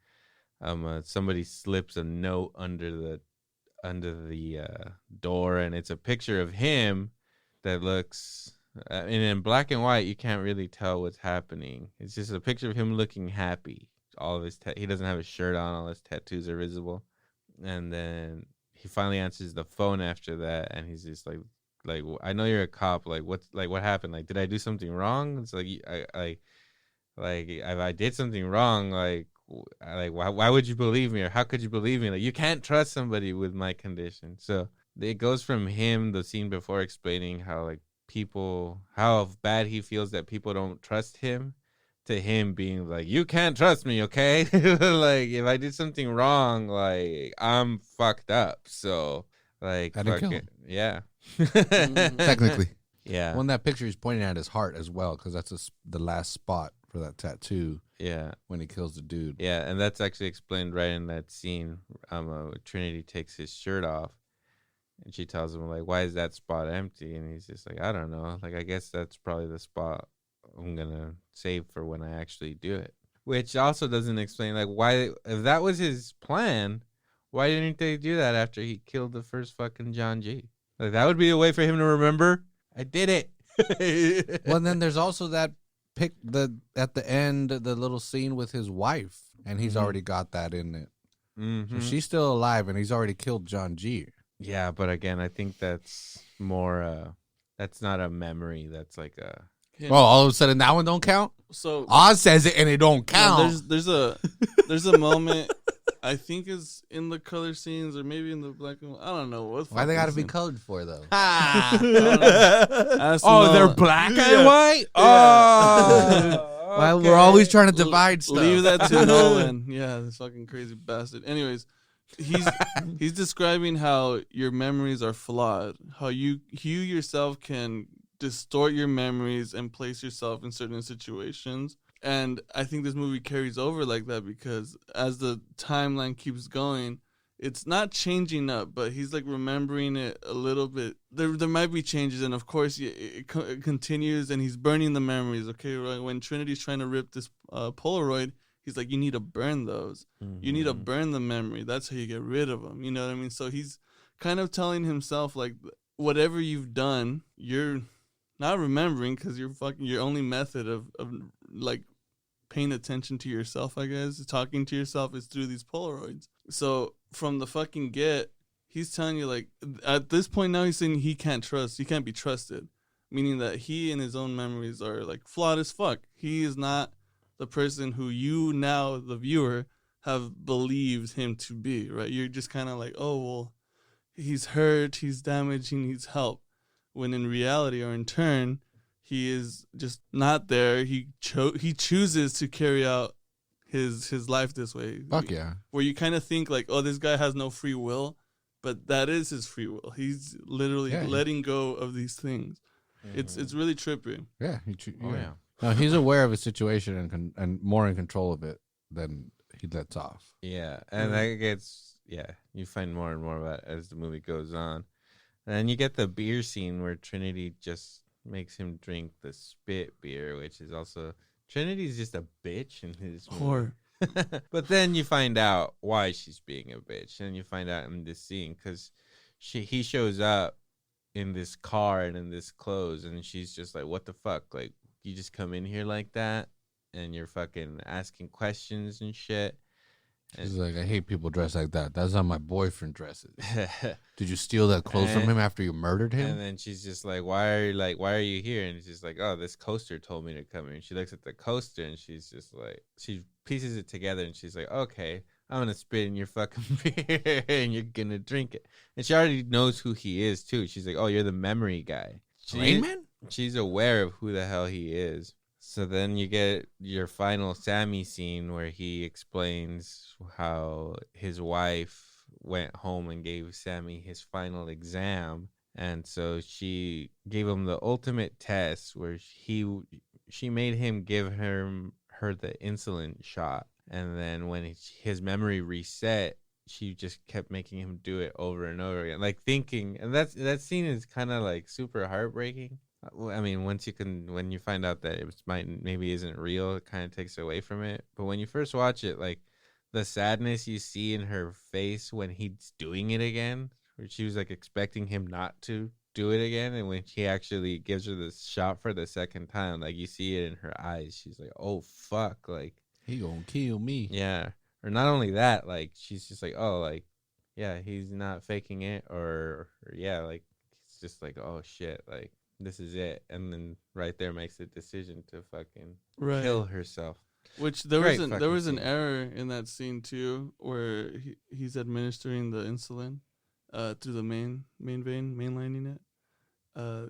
somebody slips a note under the door, and it's a picture of him that looks. And in black and white, you can't really tell what's happening. It's just a picture of him looking happy. All of his he doesn't have his shirt on. All his tattoos are visible. And then he finally answers the phone after that, and he's just like I know you're a cop. Like what happened? Like, did I do something wrong? It's like if I did something wrong, why would you believe me, or how could you believe me? Like, you can't trust somebody with my condition. So it goes from him, the scene before, explaining how how bad he feels that people don't trust him, to him being like, you can't trust me, okay? Like, if I did something wrong, like, I'm fucked up. So, like, I didn't kill him. Yeah. Technically. Yeah. When that picture, he's pointing at his heart as well, because that's the last spot for that tattoo. Yeah. When he kills the dude. Yeah, and that's actually explained right in that scene. Trinity takes his shirt off. And she tells him, like, why is that spot empty? And he's just like, I don't know. Like, I guess that's probably the spot I'm going to save for when I actually do it. Which also doesn't explain, like, why, if that was his plan, why didn't they do that after he killed the first fucking John G? Like, that would be a way for him to remember, I did it. Well, and then there's also that at the end, the little scene with his wife, and he's already got that in it. So she's still alive, and he's already killed John G. Yeah, but again, I think that's more, that's not a memory. That's like a... Oh, all of a sudden that one don't count? So Oz says it and it don't count. There's a moment, I think is in the color scenes or maybe in the black and white. I don't know. Why they got to be colored for, though? They're black and white? Oh! Why we're always trying to divide stuff. Leave that to Nolan. Yeah, this fucking crazy bastard. Anyways, he's describing how your memories are flawed, how you yourself can distort your memories and place yourself in certain situations. And I think this movie carries over like that, because as the timeline keeps going, it's not changing up, but he's like remembering it a little bit. There might be changes, and of course it continues, and he's burning the memories. Okay, right? When Trinity's trying to rip this Polaroid, he's like, you need to burn those. Mm-hmm. You need to burn the memory. That's how you get rid of them. You know what I mean? So he's kind of telling himself, like, whatever you've done, you're not remembering, because your only method of like paying attention to yourself, I guess, talking to yourself, is through these Polaroids. So from the fucking he's telling you, like, at this point now, he's saying he can't be trusted, meaning that he and his own memories are like flawed as fuck. He is not the person who you now, the viewer, have believed him to be, right? You're just kind of like, oh, well, he's hurt, he's damaged, he needs help. When in reality, or in turn, he is just not there. He chooses to carry out his life this way. Fuck yeah. Where you kind of think like, oh, this guy has no free will, but that is his free will. He's literally letting go of these things. Mm-hmm. It's really trippy. Yeah. No, he's aware of his situation and more in control of it than he lets off. Yeah, and that gets you find more and more about it as the movie goes on. And you get the beer scene where Trinity just makes him drink the spit beer, which is also... Trinity's just a bitch in his movie. But then you find out why she's being a bitch. And you find out in this scene, because he shows up in this car and in this clothes, and she's just like, what the fuck? Like, you just come in here like that, and you're fucking asking questions and shit. She's like, I hate people dressed like that. That's how my boyfriend dresses. Did you steal that clothes from him after you murdered him? And then she's just like, why are you here? And she's like, oh, this coaster told me to come here. And she looks at the coaster and she's just like, she pieces it together and she's like, okay, I'm gonna spit in your fucking beer and you're gonna drink it. And she already knows who he is too. She's like, oh, you're the memory guy. Rain Man? She's aware of who the hell he is. So then you get your final Sammy scene where he explains how his wife went home and gave Sammy his final exam. And so she gave him the ultimate test where she made him give her the insulin shot. And then when his memory reset, she just kept making him do it over and over again. Like thinking, and that scene is kind of like super heartbreaking. I mean, when you find out that it maybe isn't real, it kind of takes away from it. But when you first watch it, like the sadness you see in her face when he's doing it again, where she was like expecting him not to do it again, and when he actually gives her the shot for the second time, like you see it in her eyes. She's like, "Oh fuck!" Like he gonna kill me. Yeah, or not only that, like she's just like, "Oh, like yeah, he's not faking it," or yeah, like it's just like, "Oh shit!" Like. This is it, and then right there makes the decision to fucking kill herself. Which there was an error in that scene too, where he's administering the insulin through the main vein, mainlining it.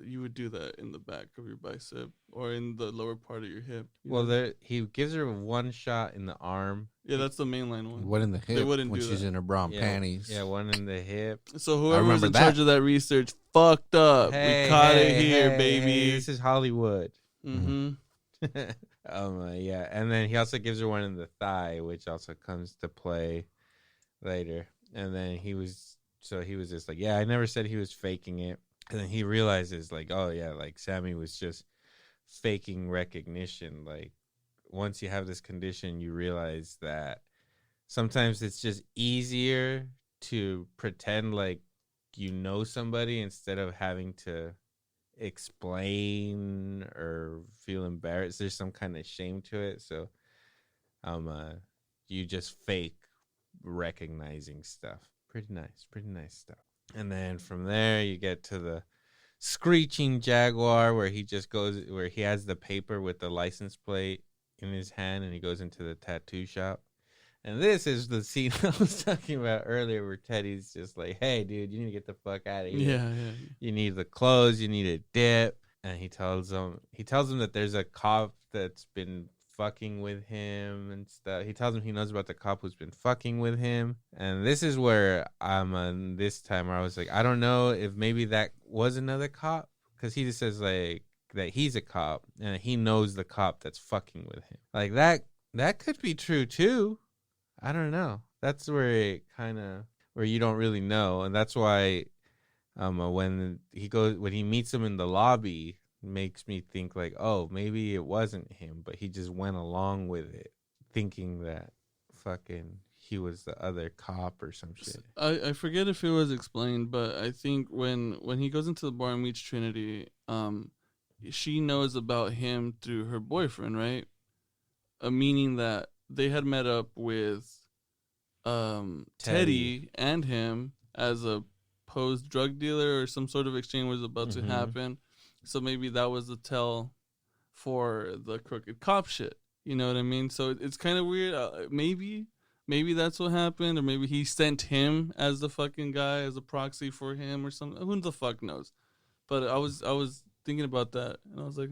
You would do that in the back of your bicep or in the lower part of your hip. Well, he gives her one shot in the arm. Yeah, that's the mainline one. One in the hip they wouldn't when do she's that. in her brown panties. Yeah, one in the hip. So whoever was in charge of that research fucked up. We caught it here, baby. Hey, this is Hollywood. Mm-hmm. Yeah, and then he also gives her one in the thigh, which also comes to play later. And then he was just like, yeah, I never said he was faking it. And then he realizes, like, oh yeah, like Sammy was just faking recognition. Like once you have this condition, you realize that sometimes it's just easier to pretend like you know somebody instead of having to explain or feel embarrassed. There's some kind of shame to it. So you just fake recognizing stuff. Pretty nice stuff. And then from there you get to the screeching Jaguar where he has the paper with the license plate in his hand and he goes into the tattoo shop. And this is the scene I was talking about earlier where Teddy's just like, hey, dude, you need to get the fuck out of here. Yeah. You need the clothes. You need a dip. And he tells him that there's a cop that's been fucking with him and stuff. He tells him he knows about the cop who's been fucking with him. And this is where I'm this time where I was like, I don't know if maybe that was another cop. Because he just says like that he's a cop and he knows the cop that's fucking with him. Like that could be true too. I don't know. That's where where you don't really know. And that's why when he meets him in the lobby, makes me think like, oh, maybe it wasn't him, but he just went along with it, thinking that fucking he was the other cop or some shit. I forget if it was explained, but I think when he goes into the bar and meets Trinity, she knows about him through her boyfriend, right? Meaning that they had met up with Teddy and him as a posed drug dealer, or some sort of exchange was about to happen. So maybe that was the tell for the crooked cop shit. You know what I mean? So it's kind of weird. Maybe that's what happened, or maybe he sent him as the fucking guy, as a proxy for him or something. Who the fuck knows? But I was thinking about that, and I was like,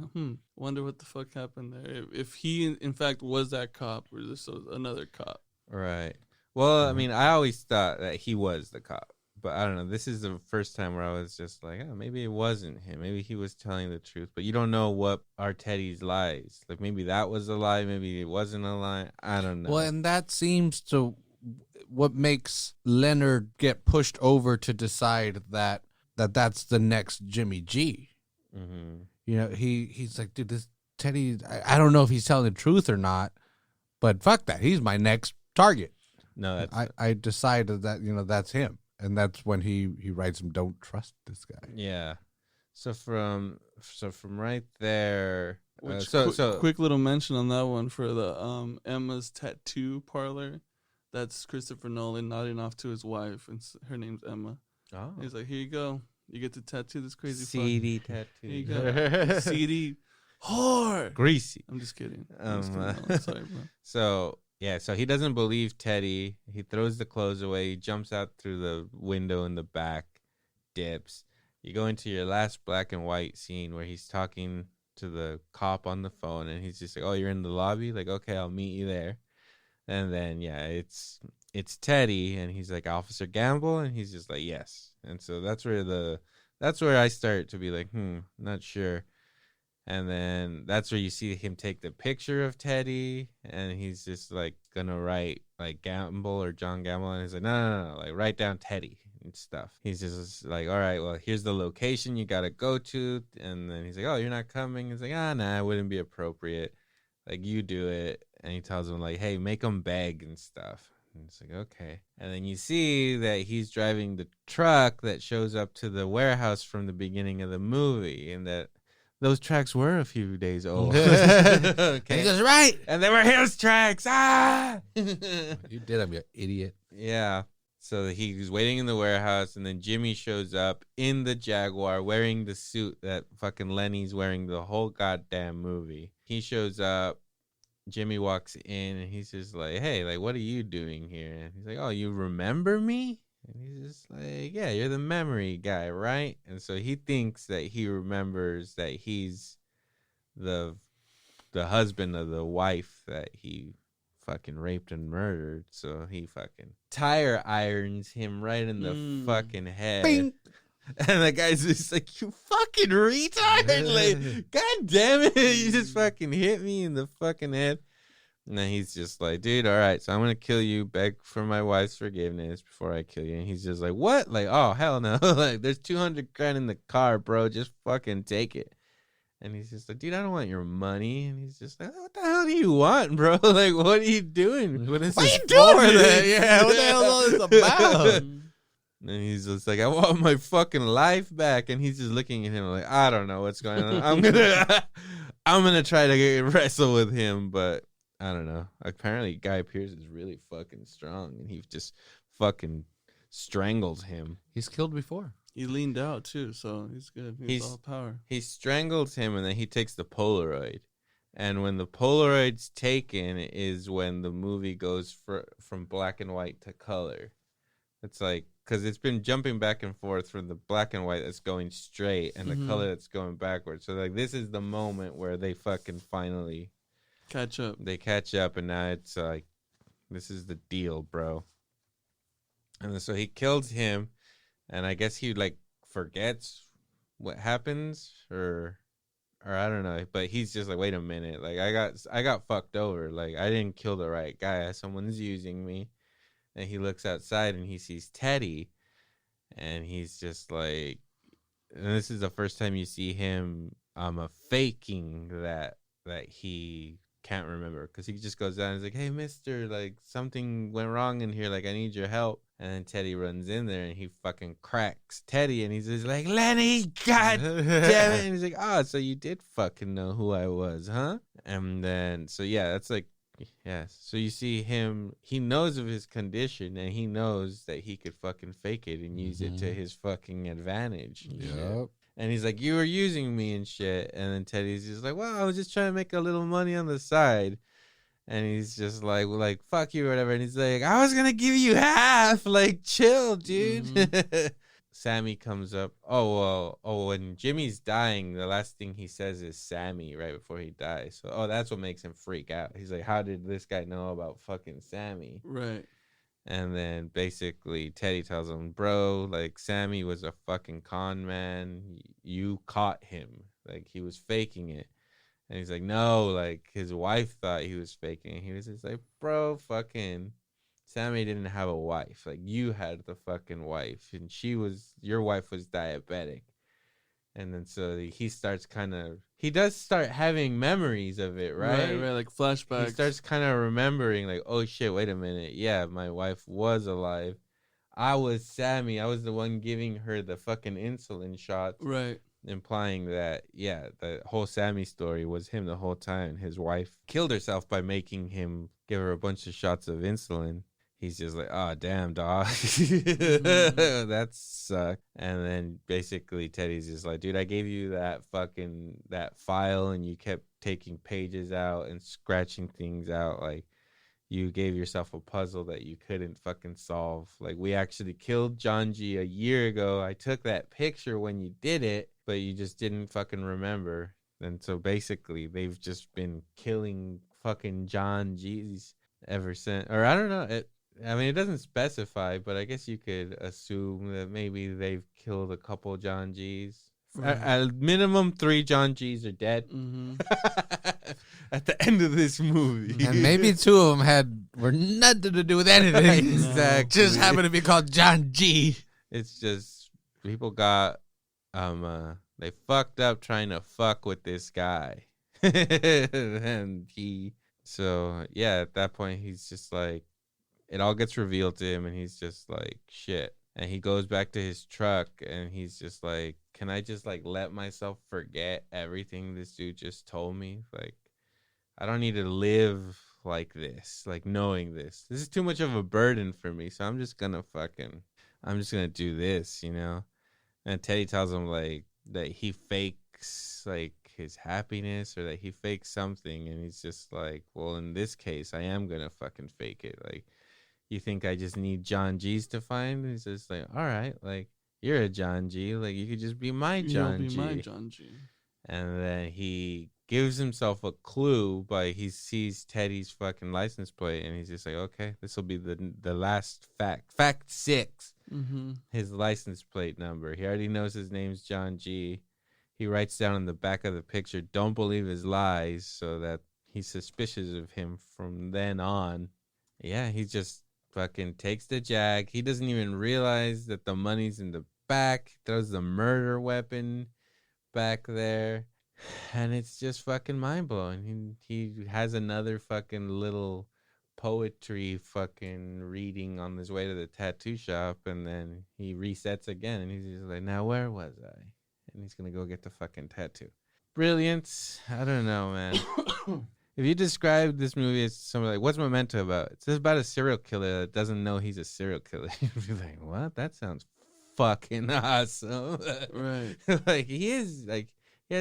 wonder what the fuck happened there. If he, in fact, was that cop, or this was another cop. Right. Well, I mean, I always thought that he was the cop. But I don't know. This is the first time where I was just like, oh, maybe it wasn't him. Maybe he was telling the truth. But you don't know what are Teddy's lies. Like maybe that was a lie. Maybe it wasn't a lie. I don't know. Well, and that seems to what makes Leonard get pushed over to decide that's the next Jimmy G. Mm-hmm. You know, he's like, dude, this Teddy, I don't know if he's telling the truth or not, but fuck that. He's my next target. No, I decided that, that's him. And that's when he writes him, don't trust this guy. Yeah. So from right there. Quick little mention on that one for the Emma's tattoo parlor That's Christopher Nolan nodding off to his wife, and her name's Emma. Oh. He's like, here you go. You get to tattoo this crazy CD fuck. tattoo. Here you go. CD whore. Greasy. I'm just kidding. Nolan. Sorry, bro. So he doesn't believe Teddy. He throws the clothes away. He jumps out through the window in the back, dips. You go into your last black and white scene where he's talking to the cop on the phone, and he's just like, "Oh, you're in the lobby? Like, okay, I'll meet you there." And then it's Teddy, and he's like, "Officer Gamble," and he's just like, "Yes." And so that's where I start to be like, not sure. And then that's where you see him take the picture of Teddy, and he's just like gonna write like Gamble or John Gamble, and he's like, no, like write down Teddy and stuff. He's just like, all right, well, here's the location you gotta go to, and then he's like, oh, you're not coming. He's like, nah, it wouldn't be appropriate. Like, you do it. And he tells him like, hey, make him beg and stuff. And it's like, okay. And then you see that he's driving the truck that shows up to the warehouse from the beginning of the movie, and that those tracks were a few days old. Okay. And he goes, right. And they were his tracks. Ah! You did him, you idiot. Yeah. So he's waiting in the warehouse, and then Jimmy shows up in the Jaguar wearing the suit that fucking Lenny's wearing the whole goddamn movie. He shows up. Jimmy walks in, and he's just like, hey, like, what are you doing here? And he's like, oh, you remember me? And he's just like, yeah, you're the memory guy, right? And so he thinks that he remembers that he's the husband of the wife that he fucking raped and murdered. So he fucking tire irons him right in the fucking head. Bing! And the guy's just like, you fucking retard. Like, God damn it. You just fucking hit me in the fucking head. And then he's just like, dude, all right, so I'm going to kill you, beg for my wife's forgiveness before I kill you. And he's just like, what? Like, oh, hell no. Like, there's $200,000 in the car, bro. Just fucking take it. And he's just like, dude, I don't want your money. And he's just like, what the hell do you want, bro? Like, what are you doing? What are you doing then? Yeah, what the hell is all this about? And he's just like, I want my fucking life back. And he's just looking at him like, I don't know what's going on. I'm gonna try to wrestle with him, but I don't know. Apparently, Guy Pearce is really fucking strong, and he just fucking strangles him. He's killed before. He leaned out too, so he's good. He's all power. He strangles him, and then he takes the Polaroid. And when the Polaroid's taken is when the movie goes from black and white to color. It's like, because it's been jumping back and forth from the black and white that's going straight and the color that's going backwards. So, like, this is the moment where they fucking finally catch up. They catch up, and now it's like, this is the deal, bro. And so he kills him, and I guess he, like, forgets what happens, or I don't know. But he's just like, wait a minute. Like, I got fucked over. Like, I didn't kill the right guy. Someone's using me. And he looks outside and he sees Teddy, and he's just like, and this is the first time you see him faking that he can't remember, because he just goes down and he's like, hey, mister, like, something went wrong in here, like, I need your help. And then Teddy runs in there and he fucking cracks Teddy, and he's just like, Lenny, god damn it. And he's like, oh, so you did fucking know who I was, huh? And then, so yeah, that's like, yes. So you see him, he knows of his condition, and he knows that he could fucking fake it and use it to his fucking advantage. Yep. And he's like, you were using me and shit. And then Teddy's just like, well, I was just trying to make a little money on the side. And he's just like, fuck you or whatever. And he's like, I was going to give you half. Like, chill, dude. Sammy comes up. When Jimmy's dying, the last thing he says is Sammy right before he dies. So, that's what makes him freak out. He's like, how did this guy know about fucking Sammy? Right. And then basically Teddy tells him, bro, like, Sammy was a fucking con man. You caught him. Like, he was faking it. And he's like, no, like, his wife thought he was faking it. He was just like, bro, fucking Sammy didn't have a wife. Like, you had the fucking wife, and your wife was diabetic. And then so he does start having memories of it, right? Right, like flashbacks. He starts kind of remembering, like, oh shit, wait a minute. Yeah, my wife was alive. I was Sammy. I was the one giving her the fucking insulin shots. Right. Implying that, yeah, the whole Sammy story was him the whole time. His wife killed herself by making him give her a bunch of shots of insulin. he's just like, oh, damn, dog. That sucked. And then basically Teddy's just like, dude, I gave you that file and you kept taking pages out and scratching things out. Like, you gave yourself a puzzle that you couldn't fucking solve. Like, we actually killed John G a year ago. I took that picture when you did it, but you just didn't fucking remember. And so basically they've just been killing fucking John G's ever since. Or I don't know. It doesn't specify, but I guess you could assume that maybe they've killed a couple John G's. Right. At minimum, 3 John G's are dead. At the end of this movie. And maybe 2 of them were nothing to do with anything. Exactly. Just happened to be called John G. It's just people got they fucked up trying to fuck with this guy. And at that point he's just like, it all gets revealed to him and he's just like, shit. And he goes back to his truck and he's just like, can I just like let myself forget everything this dude just told me? Like, I don't need to live like this, like knowing this. This is too much of a burden for me. So I'm just gonna do this, you know? And Teddy tells him like that he fakes like his happiness or that he fakes something. And he's just like, well, in this case, I am gonna fucking fake it. Like, you think I just need John G's to find? He's just like, all right, like, you're a John G. Like, you could just be my John G. You'll be my John G. And then he gives himself a clue by he sees Teddy's fucking license plate. And he's just like, okay, this will be the last fact. Fact 6. His license plate number. He already knows his name's John G. He writes down in the back of the picture, don't believe his lies, so that he's suspicious of him from then on. Yeah, he just fucking takes the Jag. He doesn't even realize that the money's in the back. He throws the murder weapon back there. And it's just fucking mind-blowing. He has another fucking little poetry fucking reading on his way to the tattoo shop. And then he resets again. And he's just like, now where was I? And he's going to go get the fucking tattoo. Brilliant. I don't know, man. If you describe this movie as something like, what's Memento about? It's about a serial killer that doesn't know he's a serial killer. You'd be like, what? That sounds fucking awesome. Right. Like, he has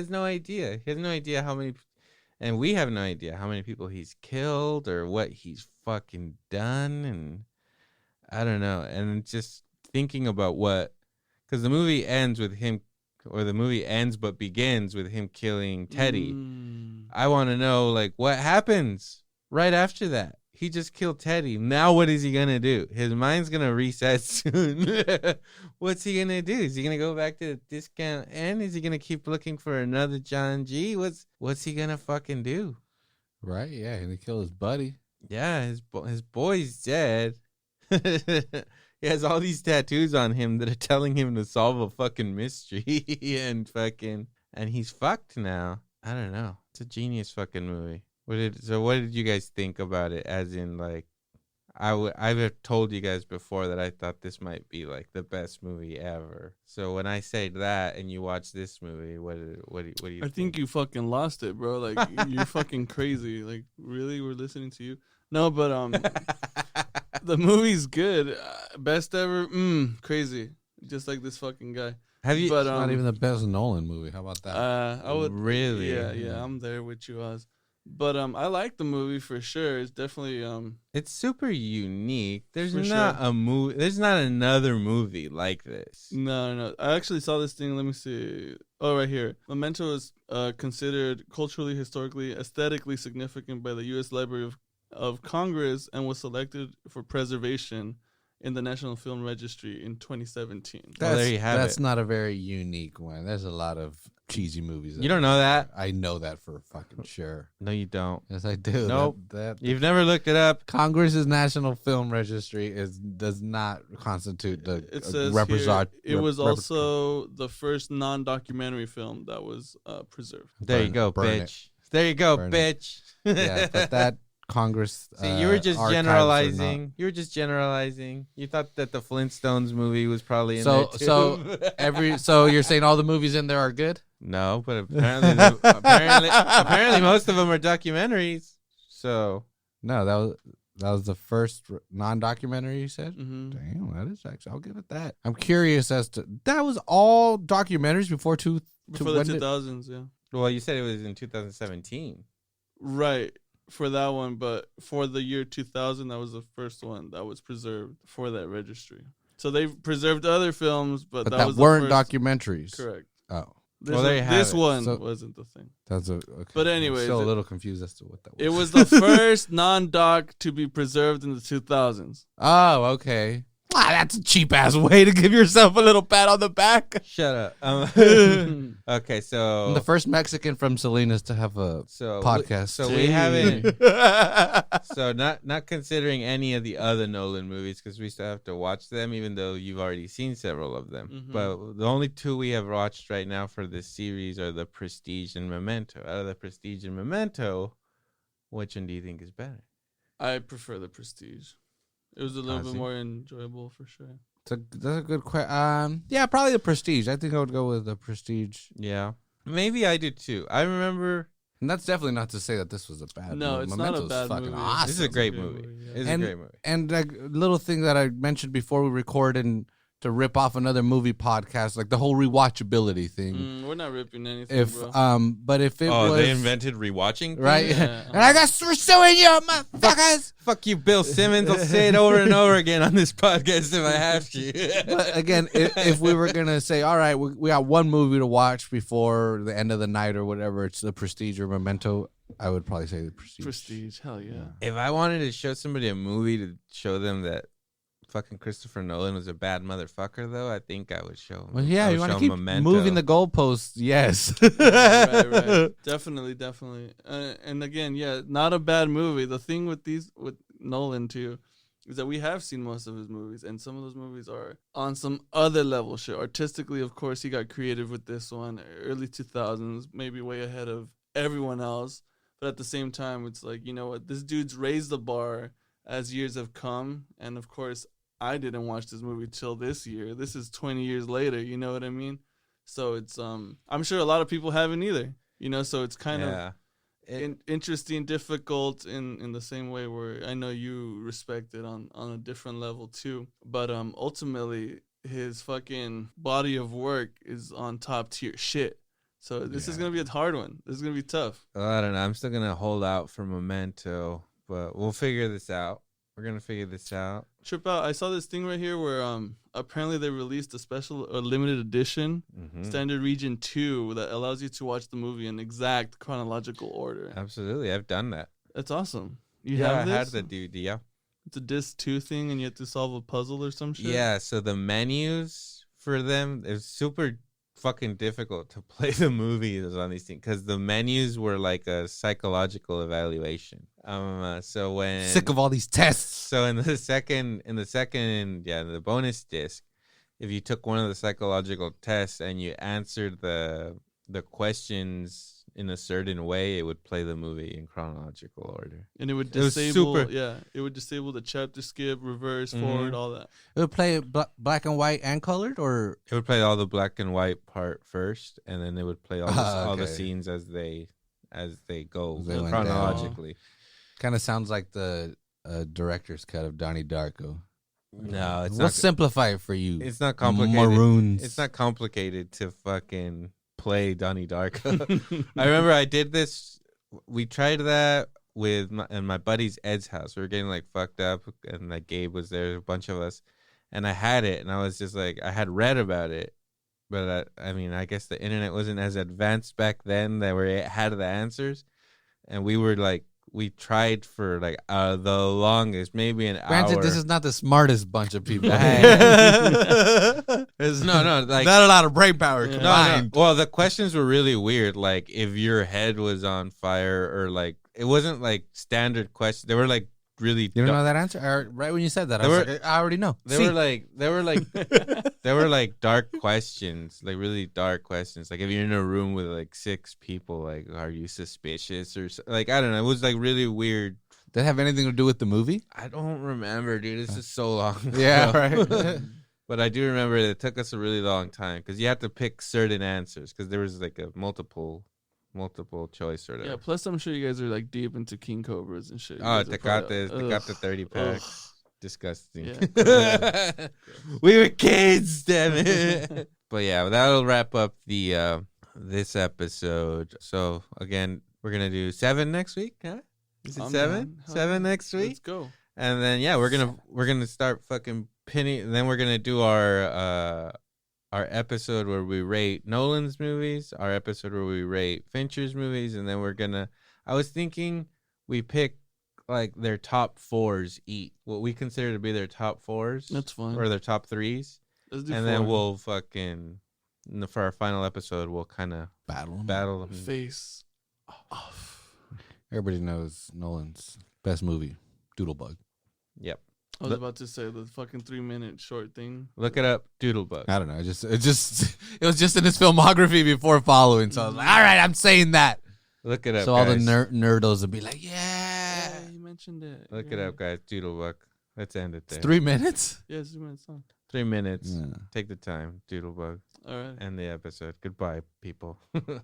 no idea. He has no idea how many, and we have no idea how many people he's killed or what he's fucking done. And I don't know. And just thinking about because the movie ends with him, or the movie ends but begins with him killing Teddy. I want to know, like, what happens right after that? He just killed Teddy. Now what is he going to do? His mind's going to reset soon. What's he going to do? Is he going to go back to the discount end? Is he going to keep looking for another John G? What's he going to fucking do? Right, yeah, and he killed his buddy. Yeah, his boy's dead. He has all these tattoos on him that are telling him to solve a fucking mystery. and he's fucked now. I don't know. It's a genius fucking movie. What did you guys think about it? As in, like, I've told you guys before that I thought this might be like the best movie ever. So when I say that and you watch this movie, what do you? I think you fucking lost it, bro. Like, you're fucking crazy. Like, really, we're listening to you? No, but the movie's good. Best ever. Crazy. Just like this fucking guy. Have you? But, not even the best Nolan movie. How about that? I would really. Yeah. I'm there with you, Oz. But I like the movie for sure. It's definitely it's super unique. There's not a movie. There's not another movie like this. No. I actually saw this thing. Let me see. Oh, right here. Memento is considered culturally, historically, aesthetically significant by the U.S. Library of Congress and was selected for preservation in the National Film Registry in 2017. Well, there you have it. That's not a very unique one. There's a lot of cheesy movies. You don't know that? I know that for fucking sure. No, you don't. Yes, I do. Nope. You've never looked it up. Congress's National Film Registry does not constitute the it says represent. It was also the first non-documentary film that was preserved. There you go, bitch. There you go, bitch. Yeah, but that Congress. See, you were just generalizing. You were just generalizing. You thought that the Flintstones movie was probably in there too. So you're saying all the movies in there are good? No, but apparently most of them are documentaries. So no, that was That was the first non-documentary you said? Mm-hmm. Damn, that is actually, I'll give it that. I'm curious as to, that was all documentaries before Before the when 2000s, yeah. Well, you said it was in 2017. Right. For that one, but for the year 2000, that was the first one that was preserved for that registry. So they've preserved other films, but that was weren't the first. documentaries. Correct. Oh, This Well, there one, you have this it. one So- wasn't the thing. that's a. Okay. But I'm anyways, still a little confused as to what that was. It was the first non-doc to be preserved in the 2000s. Oh, okay. Wow, that's a cheap ass way to give yourself a little pat on the back. Shut up. Okay, so I'm the first Mexican from Salinas to have a podcast. So we haven't. So not considering any of the other Nolan movies because we still have to watch them, even though you've already seen several of them. Mhm. But the only two we have watched right now for this series are The Prestige and Memento. Out of The Prestige and Memento, which one do you think is better? I prefer the Prestige. It was a little bit Honestly. more enjoyable for sure. That's a good question. Yeah, probably the Prestige. I think I would go with the Prestige. Yeah, maybe I do too. I remember And that's definitely not to say that this was a bad No, movie. it's not a Memento's bad fucking movie. awesome. this is a great good movie. movie, yeah. It's And- a great movie. And like little thing that I mentioned before we record and to rip off another movie podcast, like the whole rewatchability thing. We're not ripping anything, If bro. but if it Oh, was they invented rewatching, right, Yeah. and I guess we're suing you, motherfuckers. Fuck you, Bill Simmons. I'll say it over and over again on this podcast if I have to. But again, if we were gonna say, all right, we got one movie to watch before the end of the night or whatever, it's The Prestige or Memento, I would probably say The Prestige. Prestige, hell yeah. If I wanted to show somebody a movie to show them that fucking Christopher Nolan was a bad motherfucker, though, I think I would show him. Well, yeah, I you would want show to him keep Memento. moving the goalposts, yes. right. Definitely. And again, yeah, not a bad movie. The thing with Nolan too is that we have seen most of his movies, and some of those movies are on some other level shit. Artistically, of course, he got creative with this one, early 2000s, maybe way ahead of everyone else. But at the same time, it's like, you know what, this dude's raised the bar as years have come, and of course, I didn't watch this movie till this year. This is 20 years later, you know what I mean? So it's I'm sure a lot of people haven't either, you know, so it's kind of interesting, difficult in the same way where I know you respect it on a different level too. But ultimately his fucking body of work is on top tier shit. So this is gonna be a hard one. This is gonna be tough. I don't know. I'm still gonna hold out for Memento, but we'll figure this out. We're gonna figure this out. Trip out. I saw this thing right here where apparently they released a special or limited edition standard region 2 that allows you to watch the movie in exact chronological order. Absolutely, I've done that. That's awesome. You Yeah, have I this? had the DVD. Yeah. It's a disc 2 thing and you have to solve a puzzle or some shit. Yeah. So the menus for them, it's super fucking difficult to play the movies on these things because the menus were like a psychological evaluation. So when Sick of all these tests. So in the bonus disc, if you took one of the psychological tests and you answered the questions in a certain way, it would play the movie in chronological order. And it would It was disable super- it would disable the chapter skip, reverse, forward, all that. It would play black and white and colored, or It would play all the black and white part first, and then it would play all the Okay. scenes as they go As they went chronologically. kind of sounds like the director's cut of Donnie Darko. No, it's We'll not. simplify it for you. It's not complicated. Maroons. It's not complicated to fucking play Donnie Darko. I remember I did this. We tried that with my buddy's Ed's house. We were getting like fucked up, and like Gabe was there, a bunch of us, and I had it, and I was just like, I had read about it, but I mean, I guess the internet wasn't as advanced back then that we had the answers, and we were like, we tried for like the longest, maybe an Granted, hour. this is not the smartest bunch of people. no, like not a lot of brain power Yeah. combined. No. Well, the questions were really weird. Like if your head was on fire, or like it wasn't like standard questions. They were like really. You don't know that answer? Right when you said that, I, They was were- like, I already know. They See? were like they were like dark questions, like really dark questions. Like if you're in a room with like 6 people, like are you suspicious or like I don't know. It was like really weird. Did it have anything to do with the movie? I don't remember, dude. This is so long. Yeah, ago. right. But I do remember it took us a really long time because you have to pick certain answers because there was like a multiple multiple choice or whatever. Yeah. Plus, I'm sure you guys are like deep into king cobras and shit. You Oh, guys are probably- Tecate 30 pack. Ugh. Disgusting. Yeah. We were kids, damn it. But yeah, that'll wrap up the this episode. So again, we're gonna do 7 next week, huh? Is it I'm 7? down. Hell 7 yeah. next week? Let's go. And then yeah, we're gonna start fucking pinning. And then we're gonna do our episode where we rate Nolan's movies, our episode where we rate Fincher's movies, and then I was thinking we pick like their top 4s each, what we consider to be their top 4s. That's fine. Or their top 3s. Let's do And 4. then we'll fucking, for our final episode, we'll kind of Battle 'em. battle them. Face off. Everybody knows Nolan's best movie, Doodlebug. Yep. I was about to say the fucking 3-minute short thing. Look it up, Doodlebug. I don't know. It was just in his filmography before following. So I was like, all right, I'm saying that. Look it up, So all the guys. nerdos would be like, yeah. Yeah, you mentioned it. Look yeah. it up, guys. Doodlebug. Let's end it there. It's 3 minutes? Yeah, it's 3 minutes long. 3 minutes. Yeah. Take the time, Doodlebug. All right. End the episode. Goodbye, people. The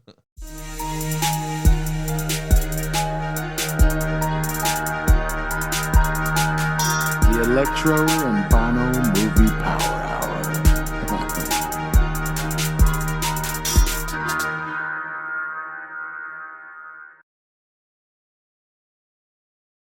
Electro and Banno Movie Power